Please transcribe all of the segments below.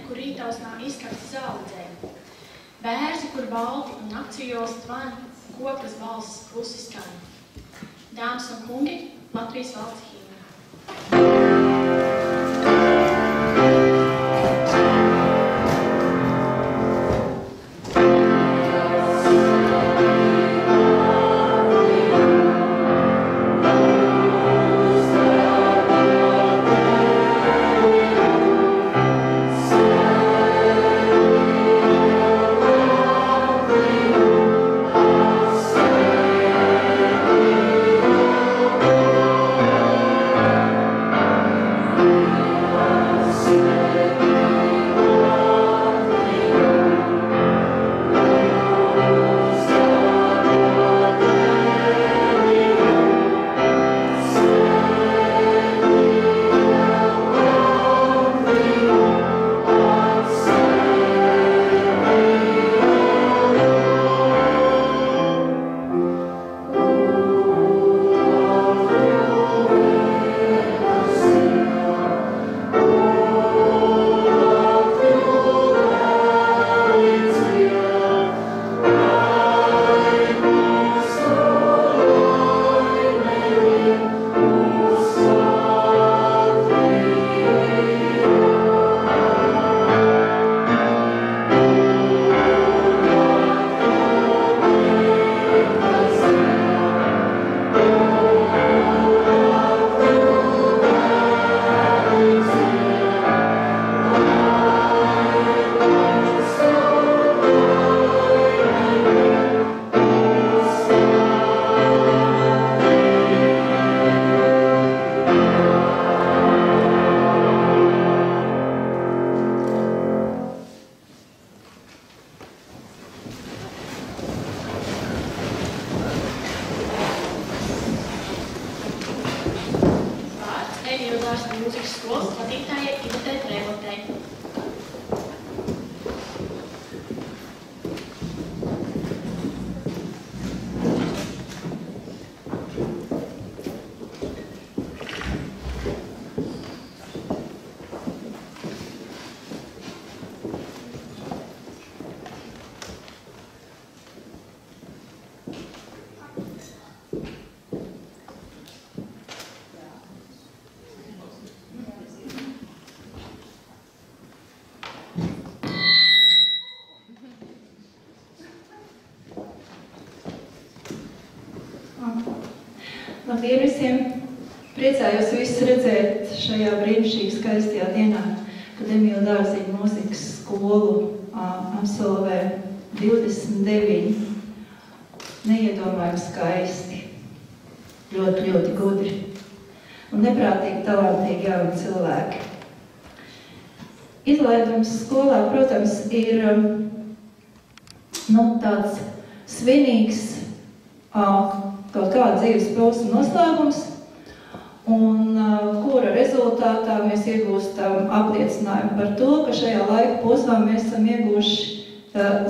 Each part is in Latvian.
kur rītausmā izkapti zāledzēji. Bērzi, kur balti un akcijos tvan, kokas balss klusi skan. Dāmas un kungi, Latvijas valsts himna. Mūzikas skolas vadītājai Ivetei Trēvotei. Labdien visiem! Priecājos visus redzēt šajā brīnišķīgi skaistajā dienā, kad Emīla Dārziņa mūzikas skolu absolvē 29 neiedomājami skaisti, ļoti gudri un neprātīgi talantīgi jauni cilvēki. Izlaidums skolā, protams, ir tāds svinīgs kaut kāda dzīves posma noslēgums, un kura rezultātā mēs iegūstam apliecinājumu par to, ka šajā laika posmā mēs esam ieguvuši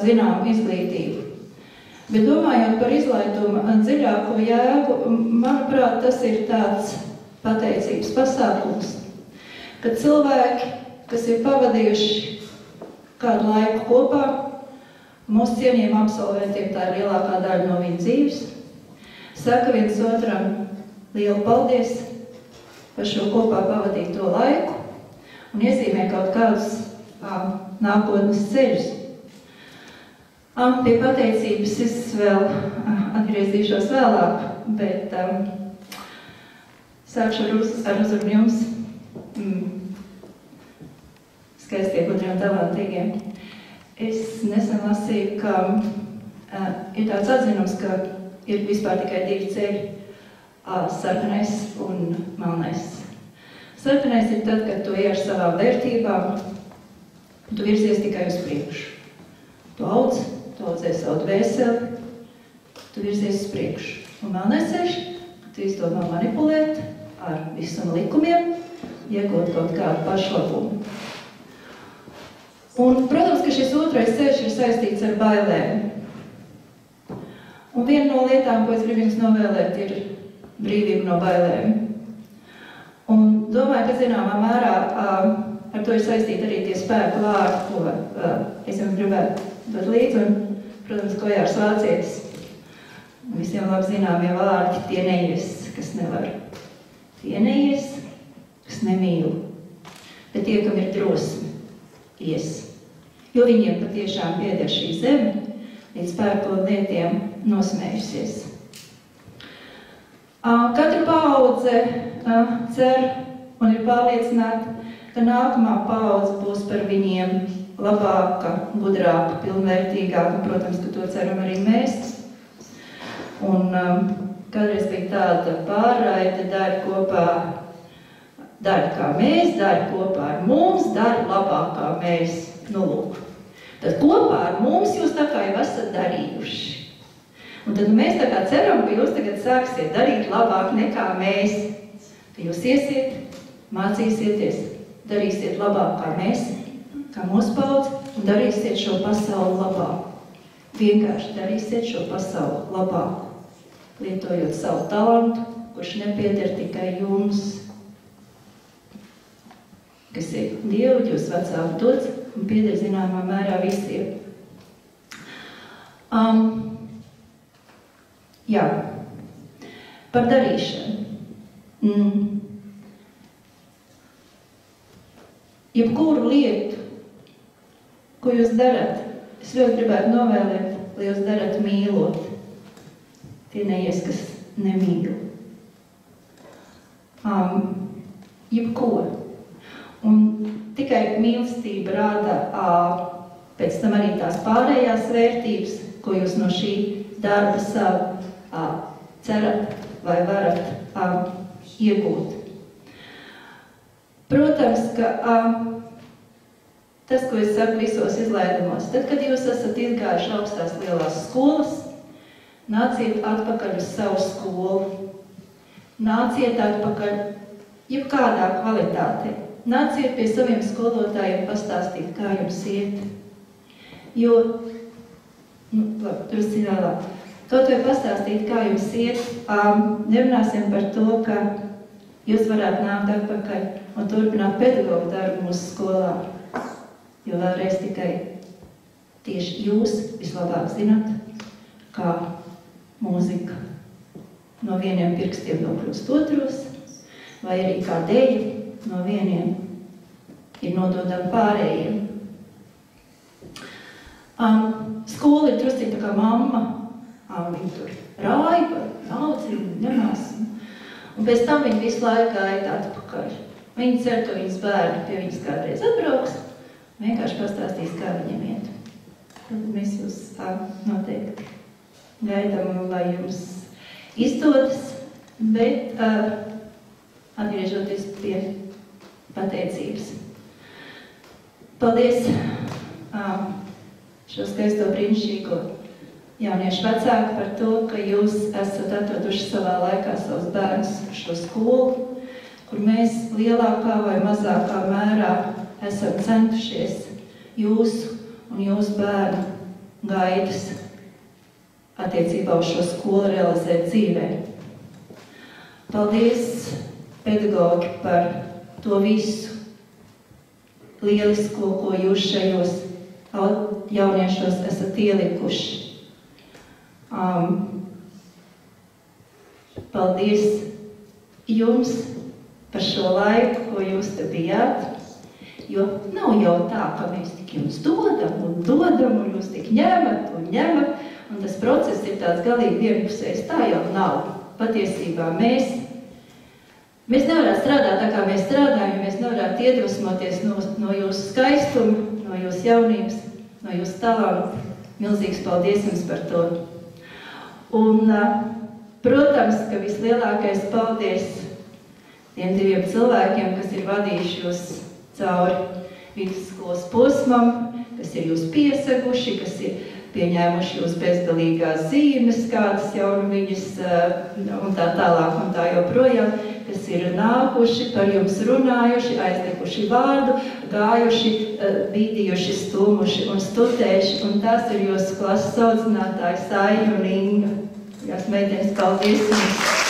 zināmu izglītību. Bet domājot par izlaiduma dziļāko jēgu, manuprāt, tas ir tāds pateicības pasākums, kad cilvēki, kas ir pavadījuši kādu laiku kopā, mūsu cienījuma absolventiem tā ir lielākā daļa no viņa dzīves, saka viens otram lielu paldies par šo kopā pavadīto laiku un iezīmē kaut kādus nākotnes ceļus. Pie pateicības es vēl atgriezīšos vēlāk, bet sākšu ar uzrunu jums, skaistie, gudri un talantīgie. Es nesen lasīju, ka ir tāds atzinums, ka ir vispār tikai divi ceļi, sarkanais un melnais. Sarkanais ir tad, kad tu ej ar savām vērtībām, tu virzies tikai uz priekšu. Tu audzē savu dvēseli, tu virzies uz priekšu. Un melnais ceļš, kad tu izdomā manipulēt ar visam likumiem, iegūt kaut kādu pašlabumu. Un, protams, ka šis otrais ceļš ir saistīts ar bailēm. Un viena no lietām, ko es gribu jums novēlēt, ir brīvība no bailēm. Un domāju, ka zināmā mērā ar to ir saistīti arī tie spēku vārdi, ko es jums gribētu dot līdzi, un, protams, ko Jārs Vācietis. Visiem labi zināmie vārdi, tie neies, kas nevar. Tie neies, kas nemīl. Bet tie, kam ir drosme, ies. Jo viņiem patiešām pieder šī zeme, līdz pērkot lietiem nosmējusies. Katra paudze cer un ir pārliecināta, ka nākamā paudze būs par viņiem labāka, gudrāka, pilnvērtīgāka, un, protams, ka to ceram arī mēs. Un kādreiz bija tāda pārraide, dari kā mēs, dari kopā ar mums, dari labāk kā mēs. Nu, lūk. Tad kopā ar mums jūs tā kā jau esat darījuši. Un tad mēs tā kā ceram, ka jūs tagad sāksiet darīt labāk nekā mēs. Ka jūs iesiet, mācīsieties, darīsiet labāk kā mēs, kā mūsu paudze, un darīsiet šo pasauli labāk. Vienkārši darīsiet šo pasauli labāk, lietojot savu talantu, kurš nepieder tikai jums, kas ir Dievu, jūs vecāku dots, un pieder zināmā mērā visiem. Jā, par darīšanu. Jebkuru lietu, ko jūs darat, es ļoti gribētu novēlēt, lai jūs darat mīlot. Tie neies, kas nemīl. Jebko. Un tikai mīlestība rāda pēc tam arī tās pārējās vērtības, ko jūs no šī darba savu cerat vai varat iegūt. Protams, ka tas, ko es saku visos izlaidumos, tad, kad jūs esat izgājuši augstās lielās skolas, nāciet atpakaļ uz savu skolu. Nāciet atpakaļ jebkādā kvalitātē. Nāciet pie saviem skolotājiem pastāstīt, kā jums iet. Jo, drusci vēlāk, kaut vai pastāstīt, kā jums iet, nerunāsim par to, ka jūs varētu nākt atpakaļ un turpināt pedagogu darbu mūsu skolā. Jo vēlreiz tikai tieši jūs vislabāk zināt, kā mūzika no vieniem pirkstiem nokļūst otros, vai arī kā dēļa no vieniem ir nododama pārējiem. Skola ir drusci tā kā mamma, viņa tur rāja par naudu, ņemās. Un pēc tam viņa visu laiku aiet atpakaļ. Viņa cer, ka viņas bērni pie viņas kādreiz atbrauks, vienkārši pastāstīs, kā viņiem iet. Tad mēs jūs noteikti gaidām, lai jums izdodas, bet atgriežoties pie pateicības. Paldies šo skaisto brīnišķīgo jauniešu vecāku par to, ka jūs esat atraduši savā laikā savus bērnus šo skolu, kur mēs lielākā vai mazākā mērā esam centušies jūsu un jūsu bērnu gaidas attiecībā uz šo skolu realizēt dzīvē. Paldies, pedagogi, par to visu lielisko, ko jūs šajos jauniešos esat ielikuši. Paldies jums par šo laiku, ko jūs te bijāt, jo nav jau tā, ka mēs tik jums dodam, un jūs tik ņemat, un tas process ir tāds galīgi vienpusējs. Tā jau nav. Patiesībā mēs nevarētu strādāt tā, kā mēs strādājam, ja mēs nevarētu iedvesmoties no jūsu skaistuma, no jūsu jaunības, no jūsu talantu. Milzīgs paldies jums par to. Un, protams, ka vislielākais paldies tiem diviem cilvēkiem, kas ir vadījuši jūs cauri vidusskolas posmam, kas ir jūs pieseguši, kas ir pieņēmuši jūs bezgalīgās zīmes, kādas jaunumiņas un tā tālāk un tā joprojām, kas ir nākuši, par jums runājuši, aizlikuši vārdu, gājuši, bīdījuši, stūmuši un studējuši, un tās ir jūsu klases audzinātāji Saija un Inga. Jās meitenes, paldies jums!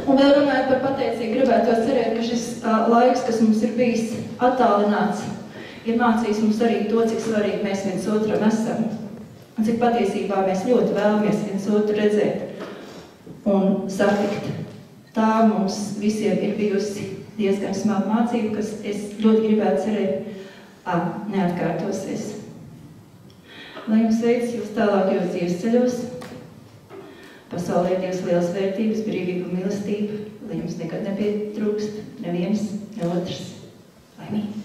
Un vēl runājot par pateicību, gribētu cerēt, ka šis laiks, kas mums ir bijis attālināts, ir mācījis mums arī to, cik svarīgi mēs viens otram esam. Un cik patiesībā mēs ļoti vēlamies viens otru redzēt un satikt. Tā mums visiem ir bijusi diezgan smaga mācība, kas es ļoti gribētu cerēt neatkārtosies. Lai jums veids jūs tālākajos dzīves ceļos, pasaulē Dievs lielas vērtības, brīvība un mīlestība, lai jums nekad nepietrūkst neviens, ne otrs. Laimīgi!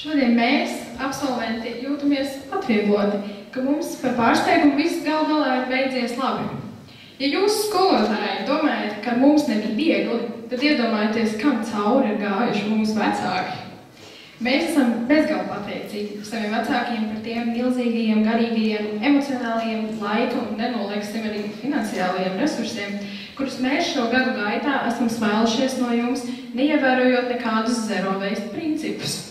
Šodien mēs, absolventi, jūtamies atviegloti, ka mums par pārsteigumu viss gal galā ir beidzies labi. Ja jūs, skolotāji, domājat, ka mums nebija viegli, tad iedomājieties, kam cauri ir gājuši mūsu vecāki. Mēs esam bezgalīgi pateicīgi saviem vecākiem par tiem milzīgajiem, garīgajiem, emocionālajiem, laika un nenolieksim arī finansiālajiem resursiem, kurus mēs šo gadu gaitā esam svēlušies no jums, neievērojot nekādus zero waste principus.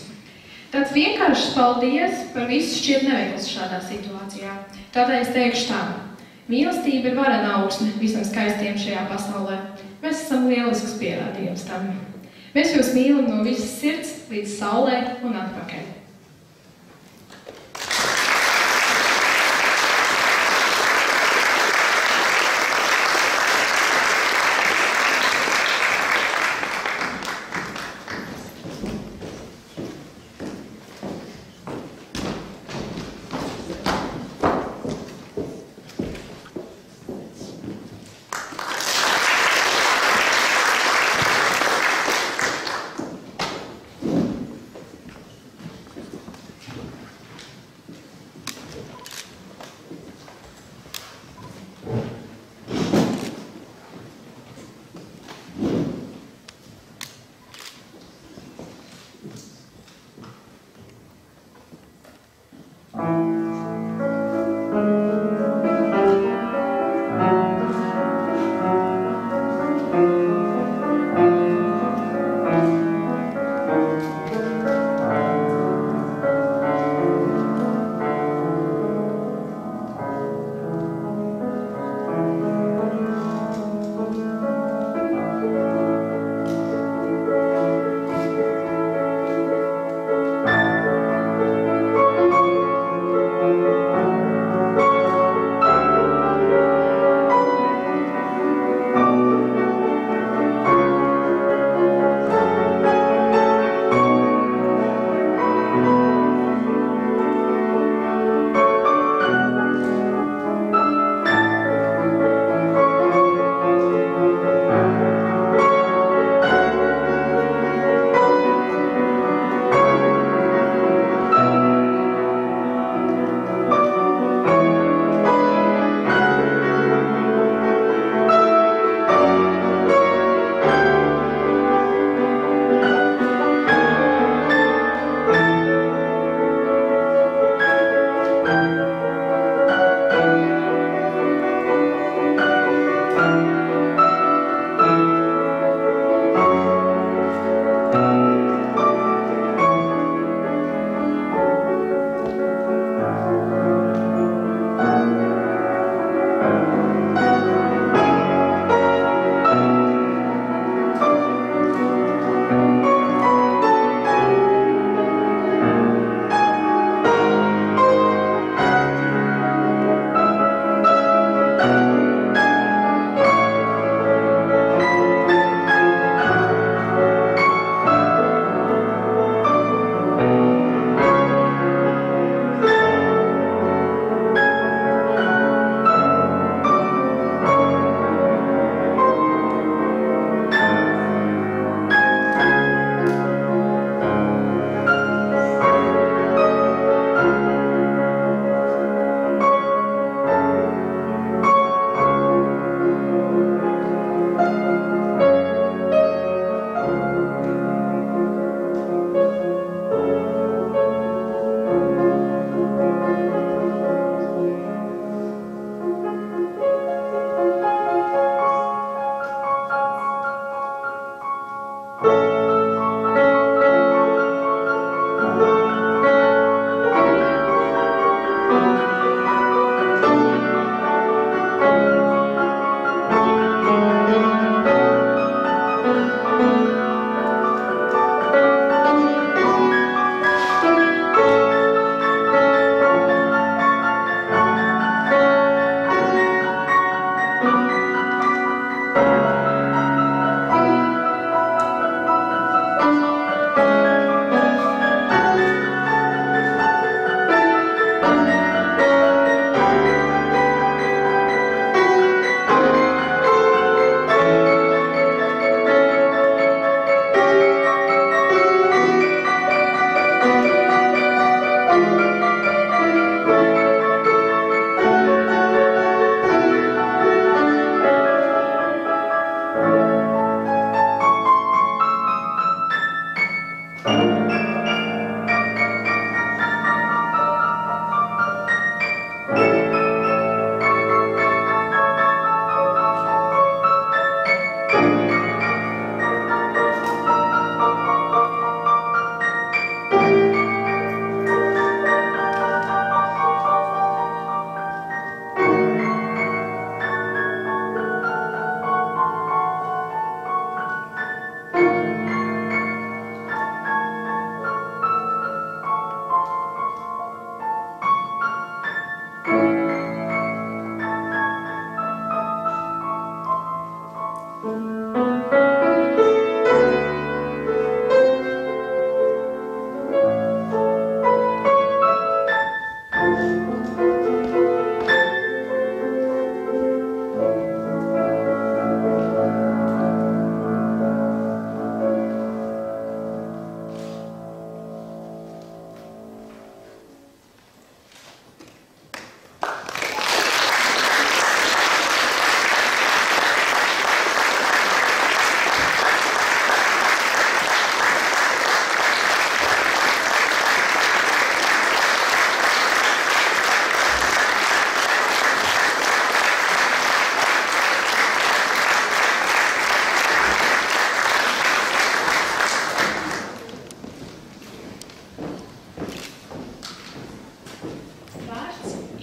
Tāds vienkāršs paldies par visu šķiet neveikls šādā situācijā. Tādēļ es teikšu tā. Mīlestība ir varena augsne visam skaistiem šajā pasaulē. Mēs esam lielisks pierādījums tam. Mēs jūs mīlam no visas sirds līdz saulē un atpakaļ.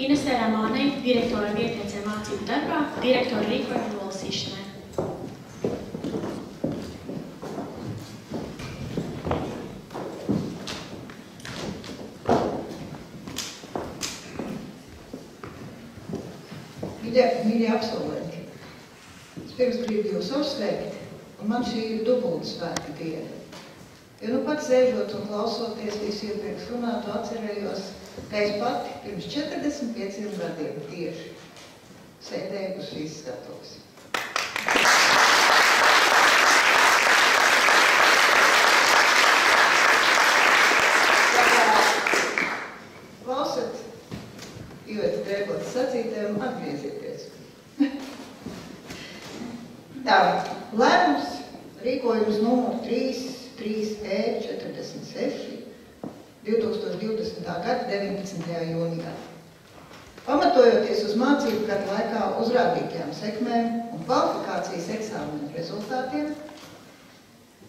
Inesē Ramānei, direktora vietniecei mācību darbā, direktora rīkojuma nolasīšanai. Mīļie absolventi, es pirms gribu jūs uzsveikt, un man šī ir dubulta svētku diena. Jo nu pat sēžot un klausoties visu iepriekš runātu, atcerējos, ka es pati pirms 45 gadiem tieši sēdēju uz šīs skatuves. Klausat, Iveta Drēbotas sacītēm, atgriezieties. Tā, lēmums, rīkojums numur 3E46, 2020. Gada 19. jūnijā. Pamatojoties uz mācību gadu laikā uzrādītajām sekmēm un kvalifikācijas eksāmenu rezultātiem,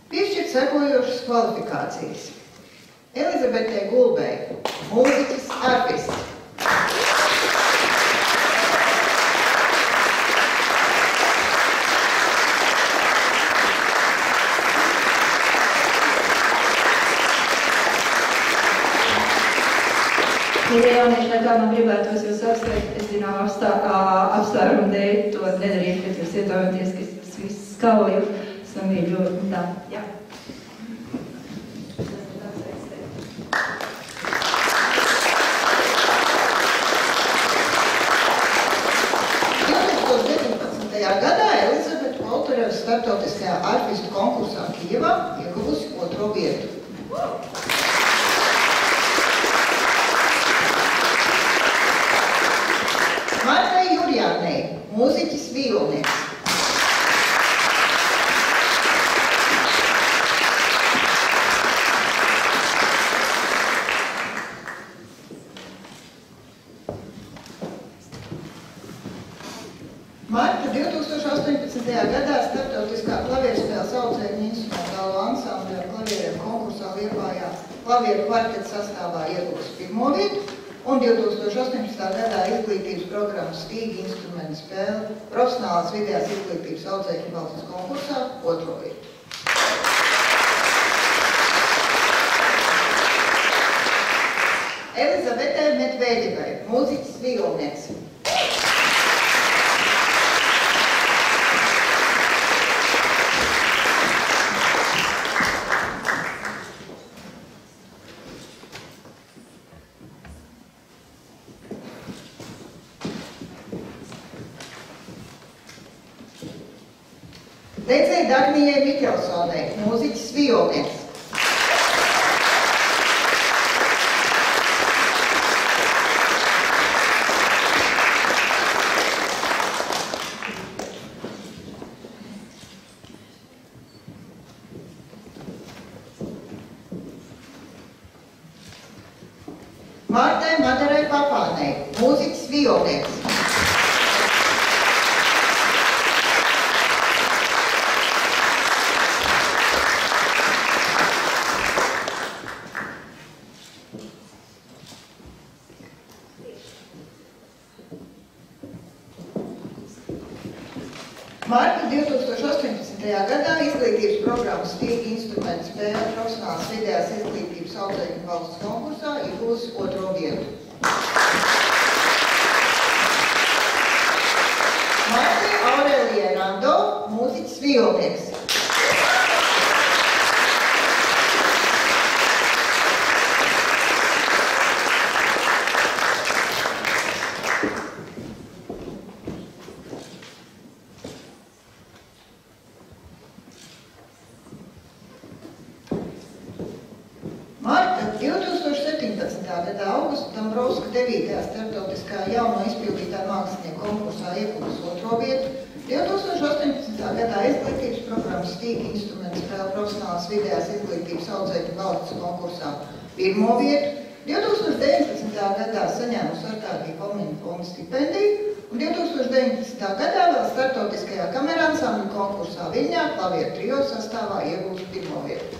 piešķirt sekojošas kvalifikācijas. Elizabetei Gulbei, mūziķis artists. Mīļie jaunieši, lai kā man gribētos jūs apsveikt, es zinām apsvērumu dēļ to nedarīt, kad jūs iedomājaties, ka es visu skauju, samīļu un tā, jā. Gadā Elizabete Poltereva starptautiskajā arfistu konkursā Kijevā ieguvusi 2. vietu. Martai Jurjānei, mūziķis vijolnieks. Marta 2018. gadā starptautiskā klavierspēles audzēkņu instrumentālo ansambļu ar klavieriem konkursā Liepājā klavieru kvarteta sastāvā ieguvusi 1. vietu un 2018. gadā izglītības programmas Stīga instrumentu spēle profesionālās vidējās izglītības audzēkņu valsts konkursā 2. vietu. Elizabetei Medvedevai, mūziķis vijolnieks. Dedzei Dagnijai Mikelsonai, mūziķis vijolnieks. Martai Madarai Papānei, mūziķis vijolnieks. Marta 2018. gadā izglītības programmas Stīga instrumentu spēle profesionālās vidējās izglītības audzēkņu valsts konkursā ieguvusi 2. vietu. Marta Aurēlijai Rando, mūziķis vijolnieks. Marta 2017. gada augusta Dombrovska 9. starptautiskajā jauno izpildītāju mākslinieku konkursā ieguvusi 2. vietu, 2018. gadā izglītības programmas Stīga instrumentu spēle profesionālās vidējās izglītības audzēkņu valsts konkursā 1. vietu, 2019. gadā saņēmusi Artādija Komina fonda stipendiju un 2019. gadā vēl starptautiskajā kameransambļu konkursā Viļņā klavieru trio sastāvā ieguvusi 1. vietu.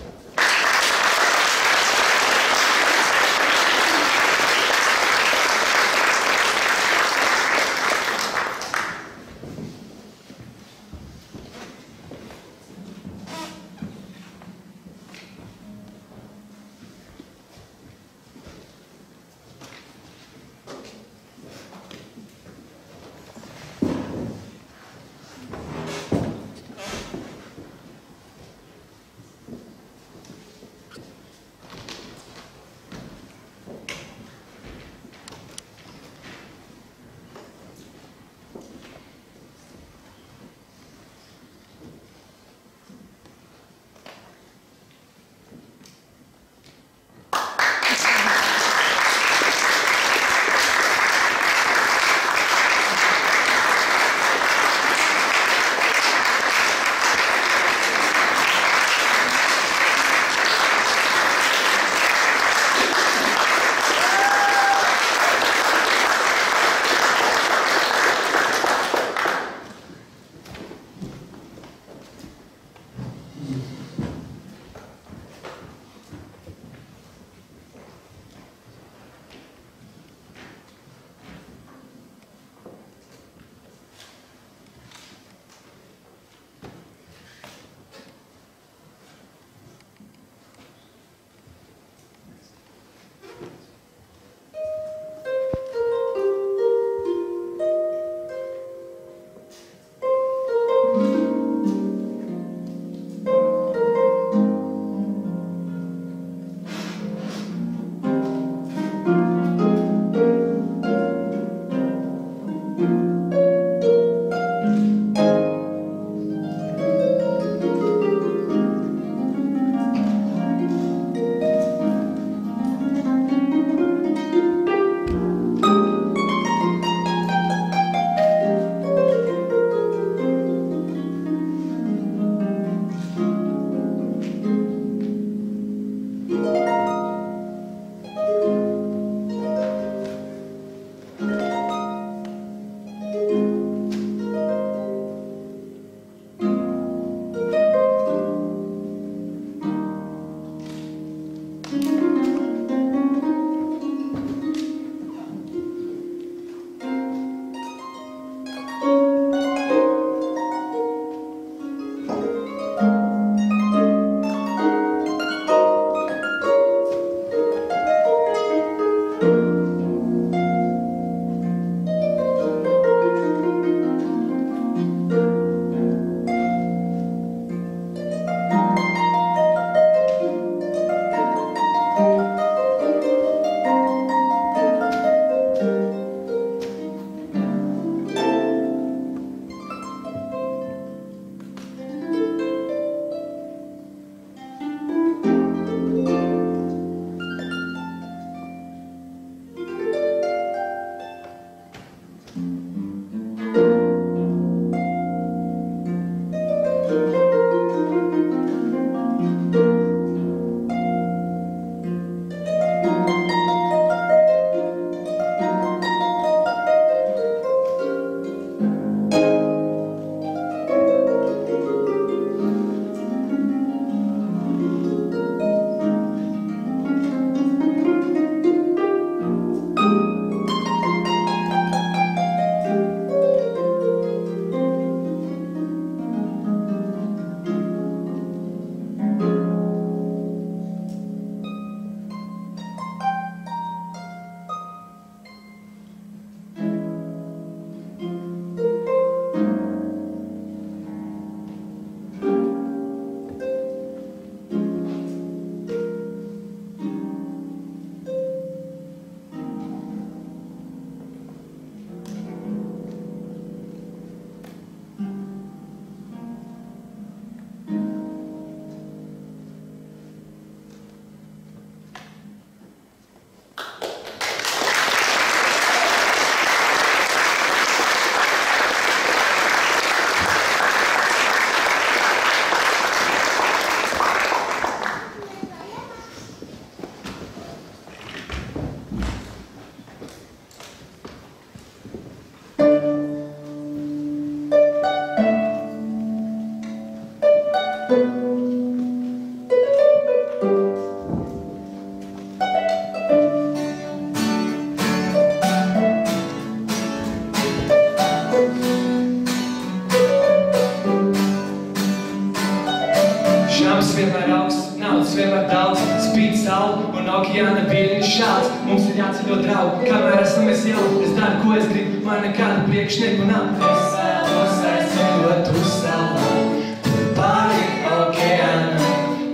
okeāna viļņi šāds. Mums ir jāceļo draugi, kamēr esam mēs jau. Es daru, ko es gribu, man nekāda priekšnieku nav. Es vēlos aizceļot uz salu, tur pāri okeāna,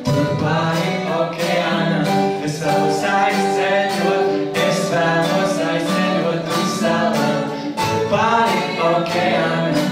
tur pāri okeāna. Es vēlos aizceļot, es vēlos aizceļot uz salu, tur pāri okeāna,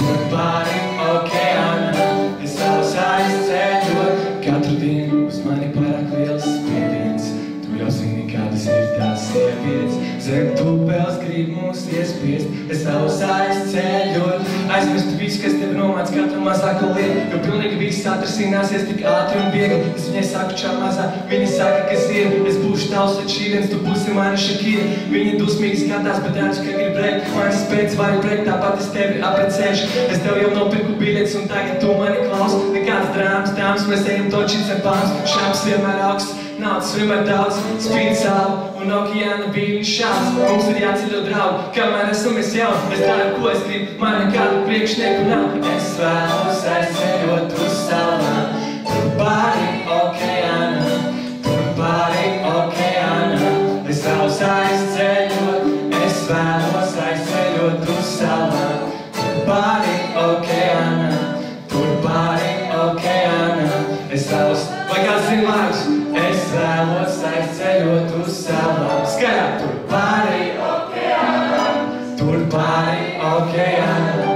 tur pāri okeāna. Es vēlos aizceļot, katru dienu uz mani pārāk liels spiediens. Tu jau zini, kādas ir tās sievietes, zem tupēls grib mūs iespiest. Es vēlos aizceļot, aizmirst visu, kas tevi nomāc katru mazāko lietu, jo pilnīgi viss atrasināsies tik ātri un viegli. Es viņai saku čā mazā, viņa saka, kas ir. Es būšu tavs līdz šīdienas, tu būsi mana Shakira. Viņa dusmīgi skatās, bet redzu, ka grib brekt. Manis pēc varu brekt, tāpat es tevi aprecēšu. Es tev jau nopirku biļetes un tagad tu mani klaus. Nekāds drāmas, dāmas, mēs ejam točīts ar pāns. Šāps vienmēr augsts, naudas vienmēr daudz. Spīd salu un okeāna viļņi šāds. Mums ir jāceļo draugi, kamēr esam mēs jau. Es daru, ko es gribu, man nekādu priekšnieku nav. Es vēlos aizceļot uz salām, tur pāri okeāna, tur pāri okeāna. Es vēlos aizceļot, es vēlos aizceļot uz salām, tur pāri okeāna, tur pāri okeāna. Es vēlos, vai kāds zina vārdus? Es vēlos aizceļot ceļot uz salām. Skaļāk! Tur pāri okeānam, tur pāri okeānam.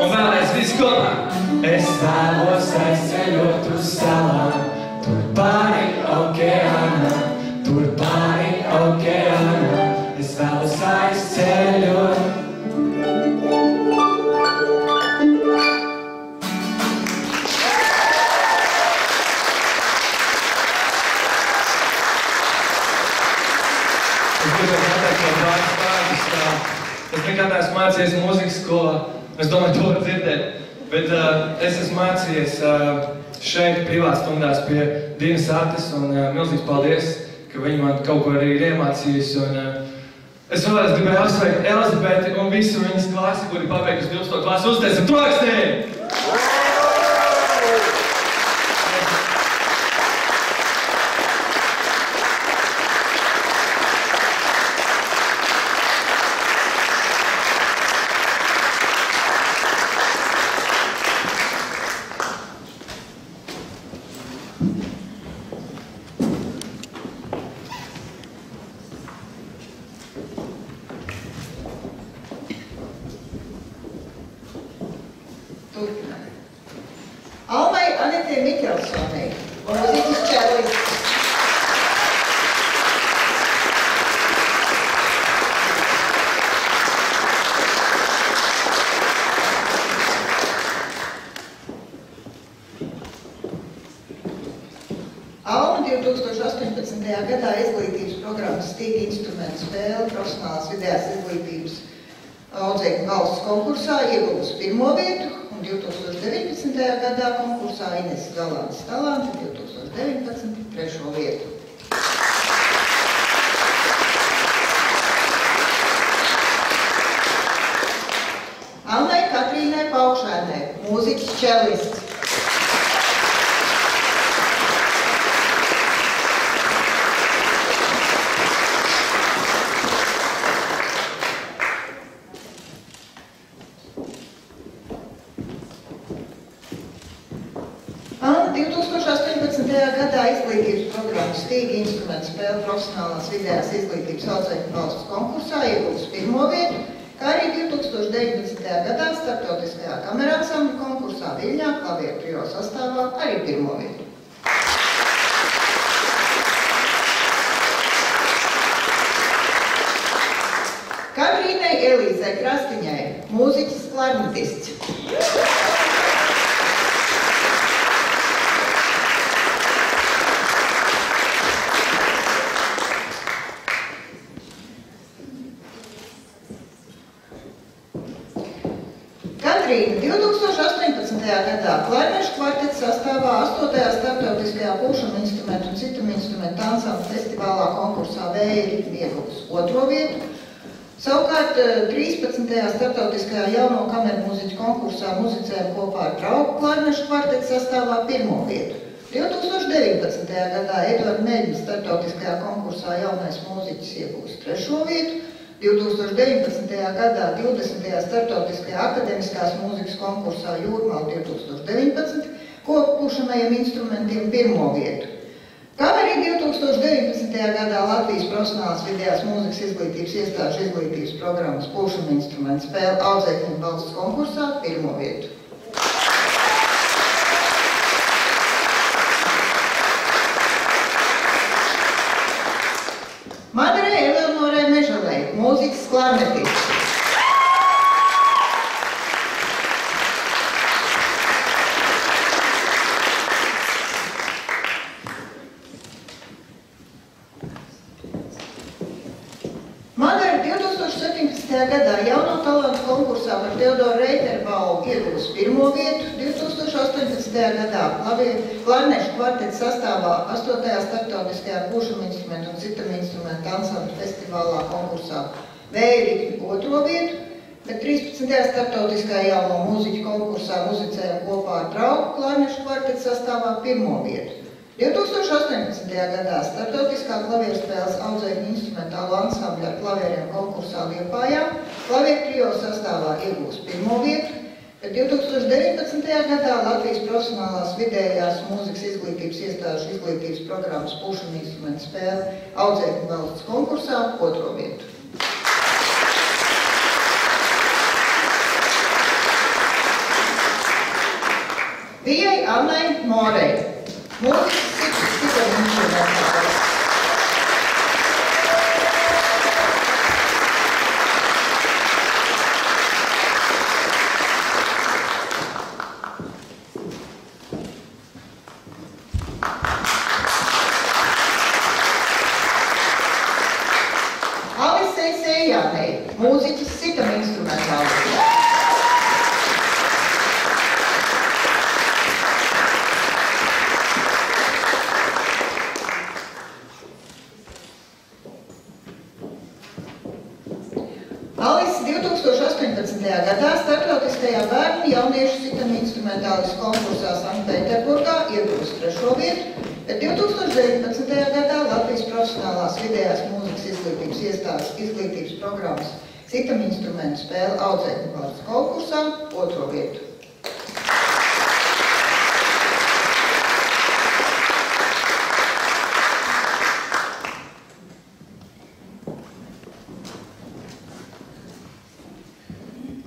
Un vēlreiz viss kopā. Es vēlos aizceļot uz salām, tur pāri okeānam, tur pāri okeānam. Es vēlos aizceļot. Es nekad esmu mācījies mūzikas skolā. Es domāju, to var dzirdēt. Bet es esmu mācījies šeit privātstundās pie Dinas Artes, un milzīgs paldies, ka viņi man kaut ko arī ir iemācījusi. Es vēlreiz gribēju apsveikt Elizabeti un visu viņas klasi, kuri pabeigusi 12. klasi. Uztaisim troksni! Almai Anetē Mikelsonei, mūziķis čelists. Alma 2018. gadā izglītības programmas Stīga instrumentu spēle profesionālās vidējās izglītības audzēkņu valsts konkursā ieguvusi 1. vietu, un 2019. gadā konkursā Ineses Galantas talanti 2019. 3. vietu. Annai Katrīnai Paukšēnai, mūziķis čelists. Anna 2018. gadā izglītības programmas Stīga instrumentu spēle profesionālās vidējās izglītības audzēkņu valsts konkursā ieguvusi 1. vietu, kā arī 2019. gadā starptautiskajā kamerānsambļu konkursā Viļņā klavieru trio sastāvā arī 1. vietu. Katrīnai Elīzei Krastiņai, mūziķis klarnetists. Katrīna 2018. gadā klarnešu kvartets sastāvā 8. starptautiskajā pušama instrumentu un citam instrumentu ansambļu festivālā konkursā Vēja ritmi ieguvusi 2. vietu. Savukārt 13. starptautiskajā jauno kameru mūziķu konkursā muzicējam kopā ar draugu klarnešu kvartets sastāvā 1. vietu. 2019. gadā Eduarda Meļņa starptautiskajā konkursā jaunais mūziķis ieguvusi 3. vietu. 2019. gadā 20. starptautiskajā akademiskās mūzikas konkursā Jūrmāla 2019 koppušamajiem instrumentiem 1. vietu. Kā arī 2019. gadā Latvijas profesionālās vidējās mūzikas izglītības iestāžu izglītības programmas pušama instrumentu spēle audzēkņu valsts konkursā 1. vietu. Madarai Eleonorai Mežalei, mūziķis klarnetists. Madara 2017. gadā jauno talantu konkursā par Teodoru Reiterbalvu ieguvusi 1. vietu, 2018. gadā klarnešu kvartets sastāvā 8. starptautiskajā pušama instrumentu un citam instrumentu ansambļu festivālā konkursā Vēja ritmi 2. vietu, bet 13. starptautiskajā jauno mūziķu konkursā muzicējam kopā ar draugu klarnešu kvartets sastāvā 1. vietu. 2018. gadā starptautiskā klavierspēles audzēkņu instrumentālo ansambļu ar klavieriem konkursā Liepājā klavieru trio sastāvā iegūs 1. vietu, Bet 2019. gadā Latvijas profesionālās vidējās mūzikas izglītības iestāžu izglītības programmas pušu un instrumentu spēle Audzēkņu valsts konkursā 2. vietu. Vijai Annai Morei, mūzikas instrumentālis. Mūziķis sitam instrumentālis. Alise 2018. gadā starptautiskajā bērnu jauniešu sitam instrumentālis konkursā Sanktpēterburgā ieguvusi 3. vietu, bet 2019. gadā Latvijas profesionālās vidējās mūzikas izglītības iestādes izglītības programmas sitam instrumentu spēle Audzēkņu valsts konkursā 2. vietu.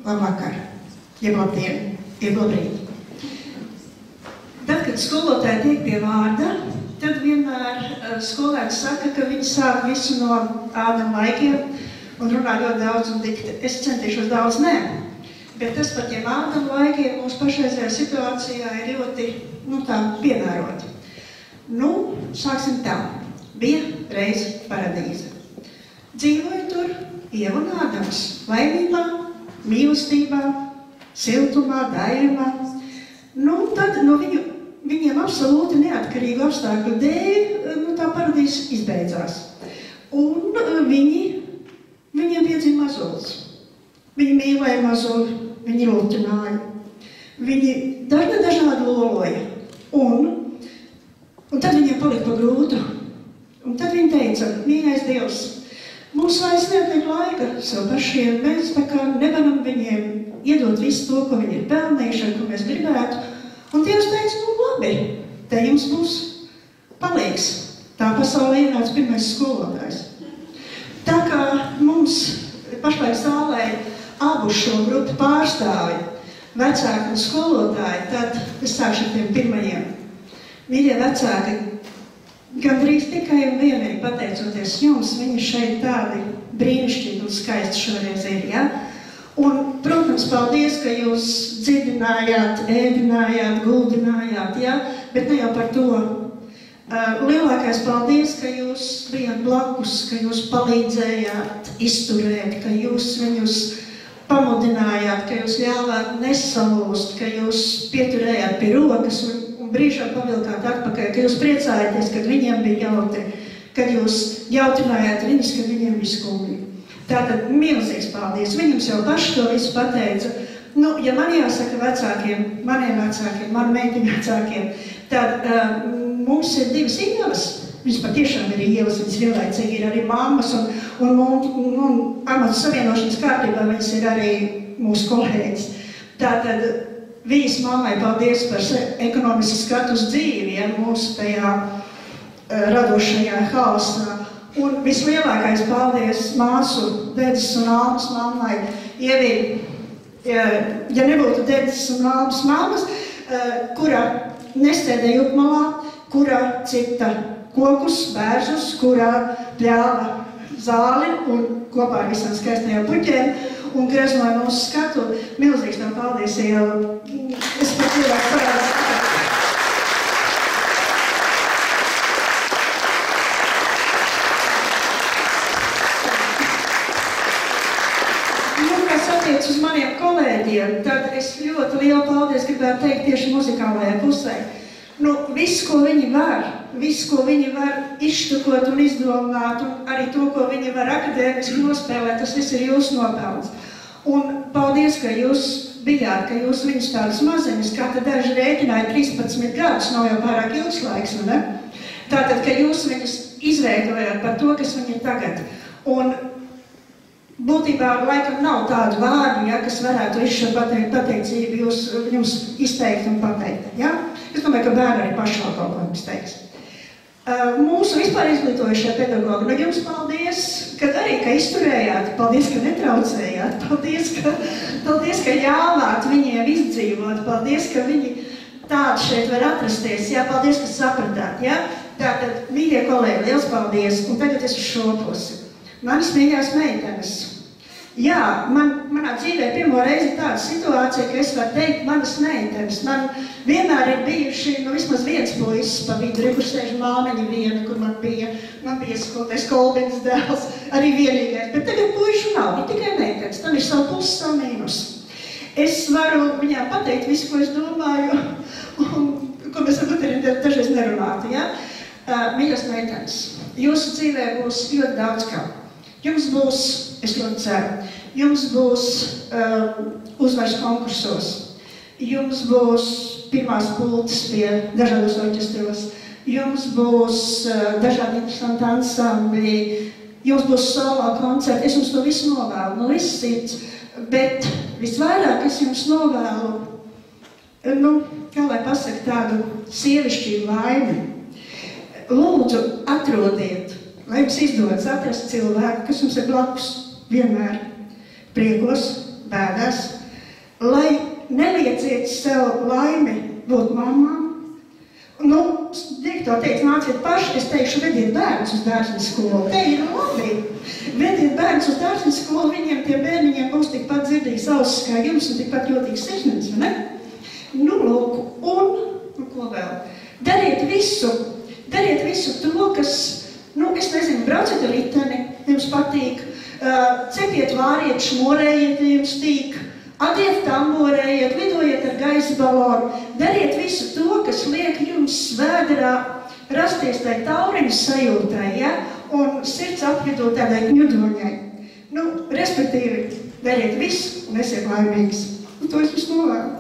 Labvakar, jeb labdien, jeb labrīt. Tad, kad skolotāji tiek pie vārda, tad vienmēr skolēns saka, ka viņi sāk visu no Ādama laikiem un runā ļoti daudz un dikti. Es centīšos daudz nē, bet tas par tiem Ādama laikiem mūsu pašreizējā situācijā ir ļoti, tā piemēroti. Sāksim tā. Bija reiz paradīze. Dzīvoja tur Ieva un Ādams laimībā, mīlestībā, siltumā, daļumā. Tad no viņiem absolūti neatkarīgu apstākļu dēļ tā paradīze izbeidzās. Un viņiem piedzima mazulis. Viņi mīlēja mazuli, viņi rutināja. Viņi dažādi loloja. Un tad viņiem palika pa grūtu. Un tad viņi teica, mīļais Dievs, mums vairs neatliek laika sev pašiem, mēs nevaram viņiem iedot visu to, ko viņi ir pelnījuši, ko mēs gribētu. Un Dievs teica, labi, te jums būs palīgs. Tā pasaulē ienāca pirmais skolotājs. Tā kā mums pašlaik zālē abu šo grupu pārstāvi, vecāki un skolotāji, tad es sākšu ar tiem pirmajiem. Mīļie vecāki, gandrīz tikai un vienīgi pateicoties jums, viņi šeit tādi brīnišķīgi un skaisti šoreiz ir, ja? Un, protams, paldies, ka jūs dziedinājāt, ēdinājāt, guldinājāt, ja? Bet ne jau par to. Lielākais paldies, ka jūs bijāt blakus, ka jūs palīdzējāt izturēt, ka jūs viņus pamudinājāt, ka jūs ļāvāt nesalūst, ka jūs pieturējāt pie rokas un brīžā pavilkāt atpakaļ, ka jūs priecājāties, kad viņiem bija jautri, kad jūs jautrinājāt viņus, kad viņiem bija skumji. Tātad milzīgs paldies. Viņums jau paši to visu pateica. Ja man jāsaka vecākiem, maniem vecākiem, manu meitiņu vecākiem, tad mums ir 2 ievas. Viņas patiešām ir ievas, viņas vienlaicīgi ir arī mammas un amatu savienošanas kārtībā viņas ir arī mūsu kolēģis. Tātad Vijas mammai paldies par ekonomisku skatu uz dzīvi, ja, mūsu tajā radošajā haosā. Un vislielākais paldies māsu Dedes un Almas mammai. Ievī, ja nebūtu Dedes un Almas mammas, kura nestēdēja upmalā, kura cita kokus, bērzus, kurā pļāva zāli un kopā ar visām skaistajām puķēm un greznoja mūsu skatu. Milzīgs tev paldies, Ieva. Es pat cilvēku parādās. Kas attiec uz maniem kolēģiem, tad es ļoti lielu paldies gribētu teikt tieši muzikālajai pusē. Viss, ko viņi var izštukot un izdomāt, un arī to, ko viņi var akadēmiski nospēlēt, tas viss ir jūsu nopelns. Un paldies, ka jūs bijāt, ka jūs viņus tādus maziņus, kā tad daži rēķināja 13 gadus, nav jau pārāk ilgs laiks, ne? Tātad, ka jūs viņus izveidojāt par to, kas viņi ir tagad. Un būtībā laikam nav tādu vārdu, ja, kas varētu visu šo pateicību jums izteikt un pateikt. Ja? Es domāju, ka bērni arī paši vēl kaut ko jums teiks. Mūsu vispār izglītojušie pedagogi, nu jums paldies, ka izturējāt, paldies, ka netraucējāt, paldies, ka ļāvāt viņiem izdzīvot, paldies, ka viņi tādi šeit var atrasties, jā, paldies, ka sapratāt, jā. Tātad, mīļie kolēģi, liels paldies, un tagad es uz šo pusi. Manas mīļās meitenes. Jā, manā dzīvē pirmo reizi tāda situācija, ka es varu teikt manas meitenes. Man vienmēr ir bijuši, vismaz viens puisis pa vidu, kur sēž māmeņa viena, kur man bija skoltais Kolbins dēls, arī vienīgais. Bet tagad puišu nav, ir tikai meitenes, tam ir savu pusi, savu mīnus. Es varu viņām pateikt visu, ko es domāju, un ko mēs varbūt arī dažreiz nerunātu, ja? Mīļas meitenes, jūsu dzīvē būs ļoti daudz kā. Jums būs, es ļoti ceru, jums būs uzvaras konkursos, jums būs pirmās pultes pie dažādos orķestros, jums būs dažādi interesanti ansambļi, jums būs solo koncerti, es jums to visu novēlu, no visas sirds, bet visvairāk es jums novēlu, kā lai pasaka, tādu sievišķīgu laimi. Lūdzu, atrodiet, lai jums izdodas atrast cilvēku, kas jums ir blakus vienmēr priekos, bēdās, lai nelieciet sev laimi būt mamām. Direktori teica, nāciet paši, es teikšu, vediet bērnus uz dārziņu skolu. Te ir labi. Vediet bērnus uz dārziņu skolu, viņiem tie bērniņiem būs tikpat dzirdīgs ausis kā jums un tikpat jūtīgs sirsniņas, vai ne? Lūk, un ko vēl? Dariet visu to, kas, es nezinu, brauciet ar riteni, jums patīk, cepiet, vāriet, šmorējiet, ja jums tīk, adiet tamborējiet, lidojiet ar gaisa balonu, dariet visu to, kas liek jums svēdarā rasties tai tauriņas sajūtai, ja? Un sirds apvidū tādai kņudoņai. Respektīvi, dariet visu un esiet laimīgs. Un to es jums novēlu.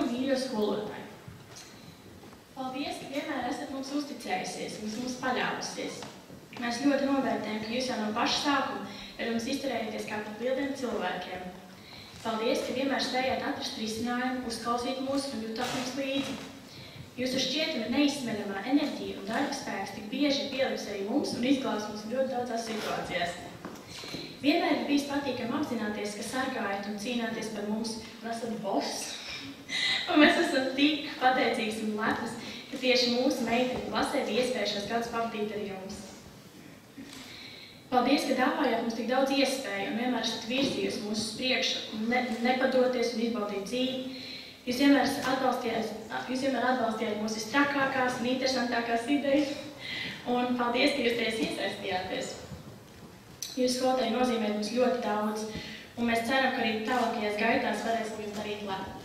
Mīļo skolotāji. Paldies, ka vienmēr esat mums uzticējusies un mums paļāvusies. Mēs ļoti novērtējam, ka jūs jau no paša sākuma ar mums izturējāties kā par bildiem cilvēkiem. Paldies, ka vienmēr spējāt atrast risinājumu, uzklausīt mūs un jutāt mums līdzi. Jūsu šķietama neizsmeļamā enerģija un darbspēks tik bieži pieliks arī mums un izglābs mums ļoti daudzās situācijās. Vienmēr ir bijis patīkami apzināties, ka sargājat un cīnāties par mums un esat boss. Un mēs esam tik pateicīgs un lepns, ka tieši mūsu meiteni klasē bija iespēja šos gadus pavadīt ar jums. Paldies, ka dāvājāt mums tik daudz iespēju un vienmēr esat virzījusi mūsu uz priekšu un nepadoties un izbaudīt dzīvi. Jūs vienmēr atbalstījāt mūsu visstrakākās un interesantākās idejas. Un paldies, ka jūs tajās iesaistījāties. Jūs skolotāji nozīmēt mums ļoti daudz, un mēs ceram, ka arī tālākajās gaitās varēsim jums darīt lepni.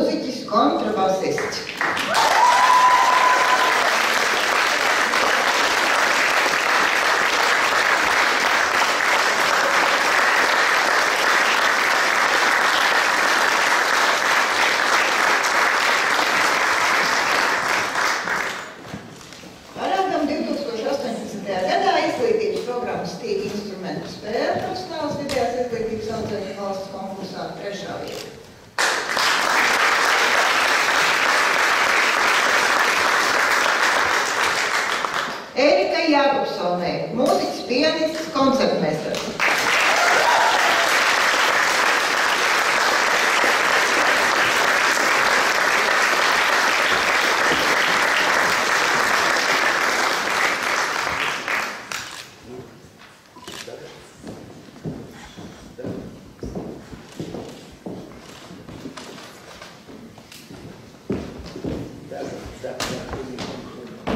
mūziķis, kontrabasists. Parādam 2018. gadā izglītības programmas tīk instrumentu spēle profesionālas vidējās izglītības audzēkņu valsts konkursā 3. vieta. Ērika Jākubsonē, mūziķis, pianists, koncertmeistars.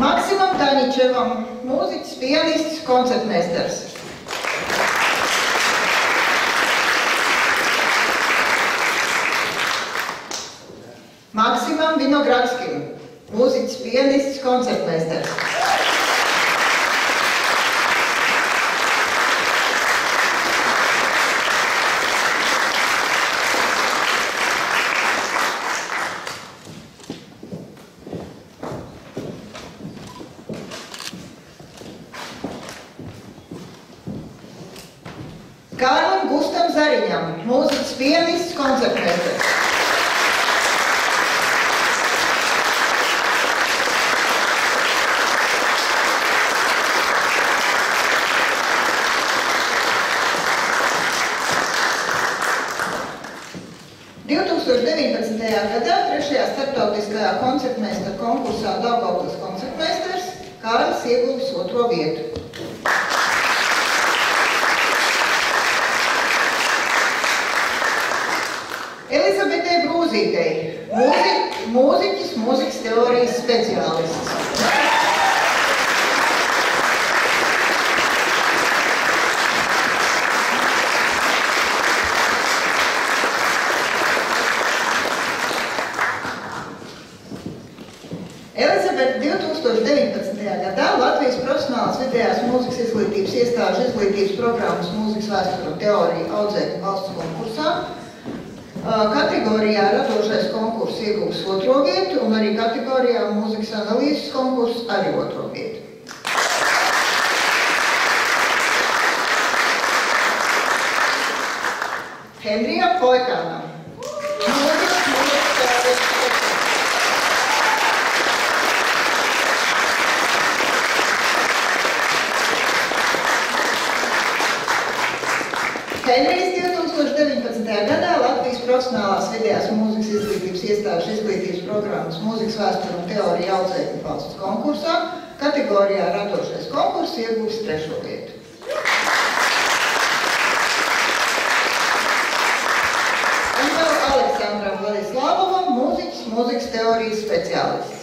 Maksimam Daničevam, mūziķis, pianists, koncertmeistars. Maksimam Vinogradskim, mūziķis, pianists, koncertmeistars. Kārlim Gustam Zariņam, mūziķis, pianists, koncertmeistars. Gadā 3. starptautiskajā koncertmeistara konkursā Daugavpils koncertmeistars Kārlis ieguvis 2. vietu. Elizabetei Brūzītei, mūziķis, mūzikas teorijas speciālists. Elizabete 2019. gadā Latvijas profesionālās vidējās mūzikas izglītības iestāžu izglītības programmas mūzikas vēsturu un teoriju audzēkņu valsts konkursā kategorijā radošais konkurss ieguvis 2. vietu un arī kategorijā mūzikas analīzes konkurss arī 2. vietu. Henrijam Poikānam. Henrijs 2019. gadā Latvijas profesionālās vidējās mūzikas izglītības iestāžu izglītības programmas mūzikas vēsturu un teoriju audzēkņu valsts konkursā kategorijā radošais konkurss ieguvis 3. vietu. Un vēl Aleksandram Vladislavovam, mūziķis, mūzikas teorijas speciālists.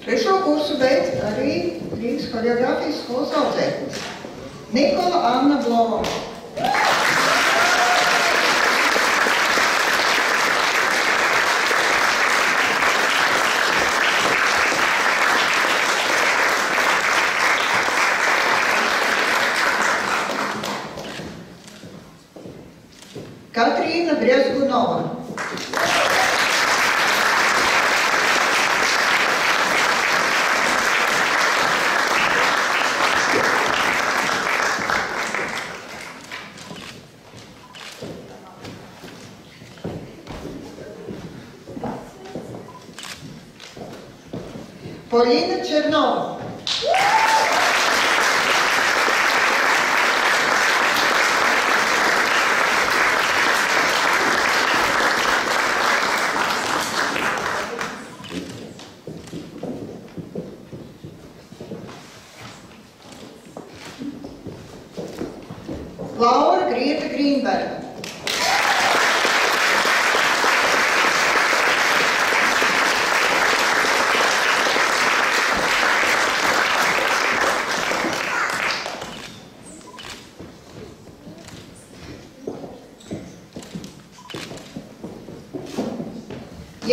Trešo kursu beidz arī Rīgas choreogrāfijas skolas audzēknis Nikola Anna Bloma. Katrīna Brezgunova. Polina Chernova. Laura Grieta Grīnberga.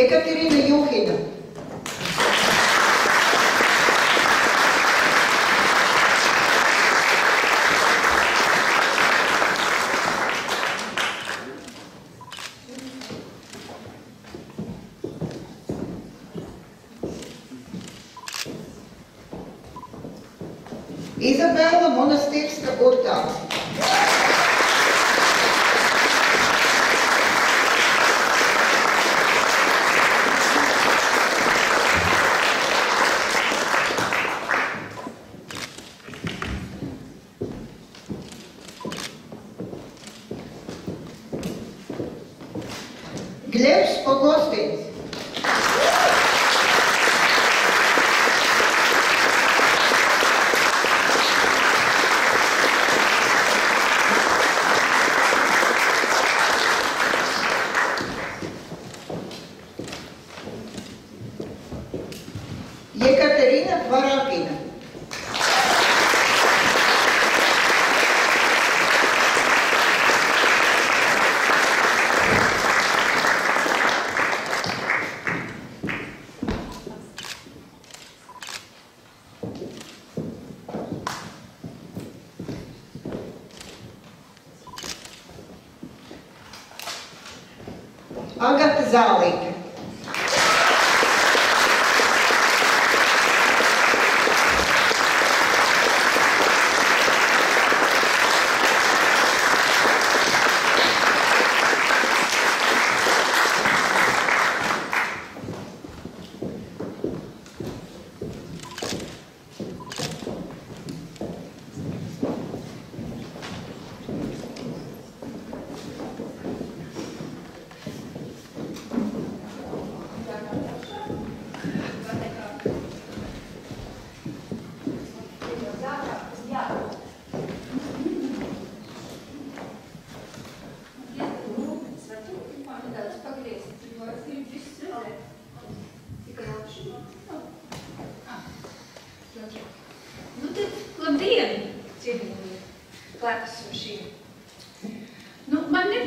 Ekaterina Juhina. Izabela Monastirska-Burtā. Glebs Pogostins. Ekaterina Tvarapina. Agata Zālīte.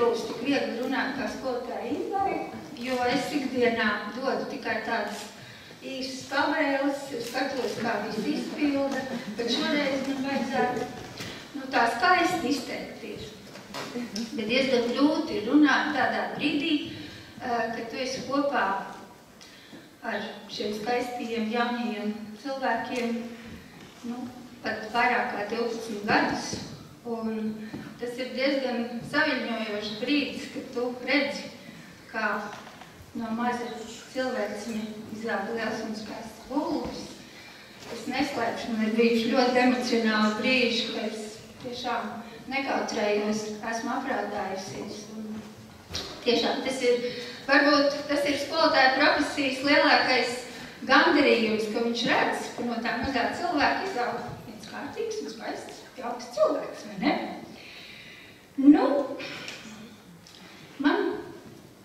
nebūs tik viegli runāt kā skolotāja Ingvai, jo es ikdienā dodu tikai tādas īstas pavēles, skatos, kā viss izpilda, bet šoreiz man vajadzētu tā skaisti izteikties. Bet diezgan grūti runāt tādā brīdī, kad tu esi kopā ar šiem skaistiem jaunajiem cilvēkiem, pat vairāk kā 12 gadus. Un tas ir diezgan saviņojošs brīdis, kad tu redzi, kā no maza cilvēciņa izaug liels un skaists bulvis. Es neslēpšu, man ir bijuši ļoti emocionāli brīži, ka es tiešām nekautrējos, esmu aprādājusies. Un tiešām varbūt tas ir skolotāja profesijas lielākais gandarījums, ka viņš redz, ka no tā mazā cilvēka izaug viens kārtīgs un skaists, jauks cilvēks, vai ne? Man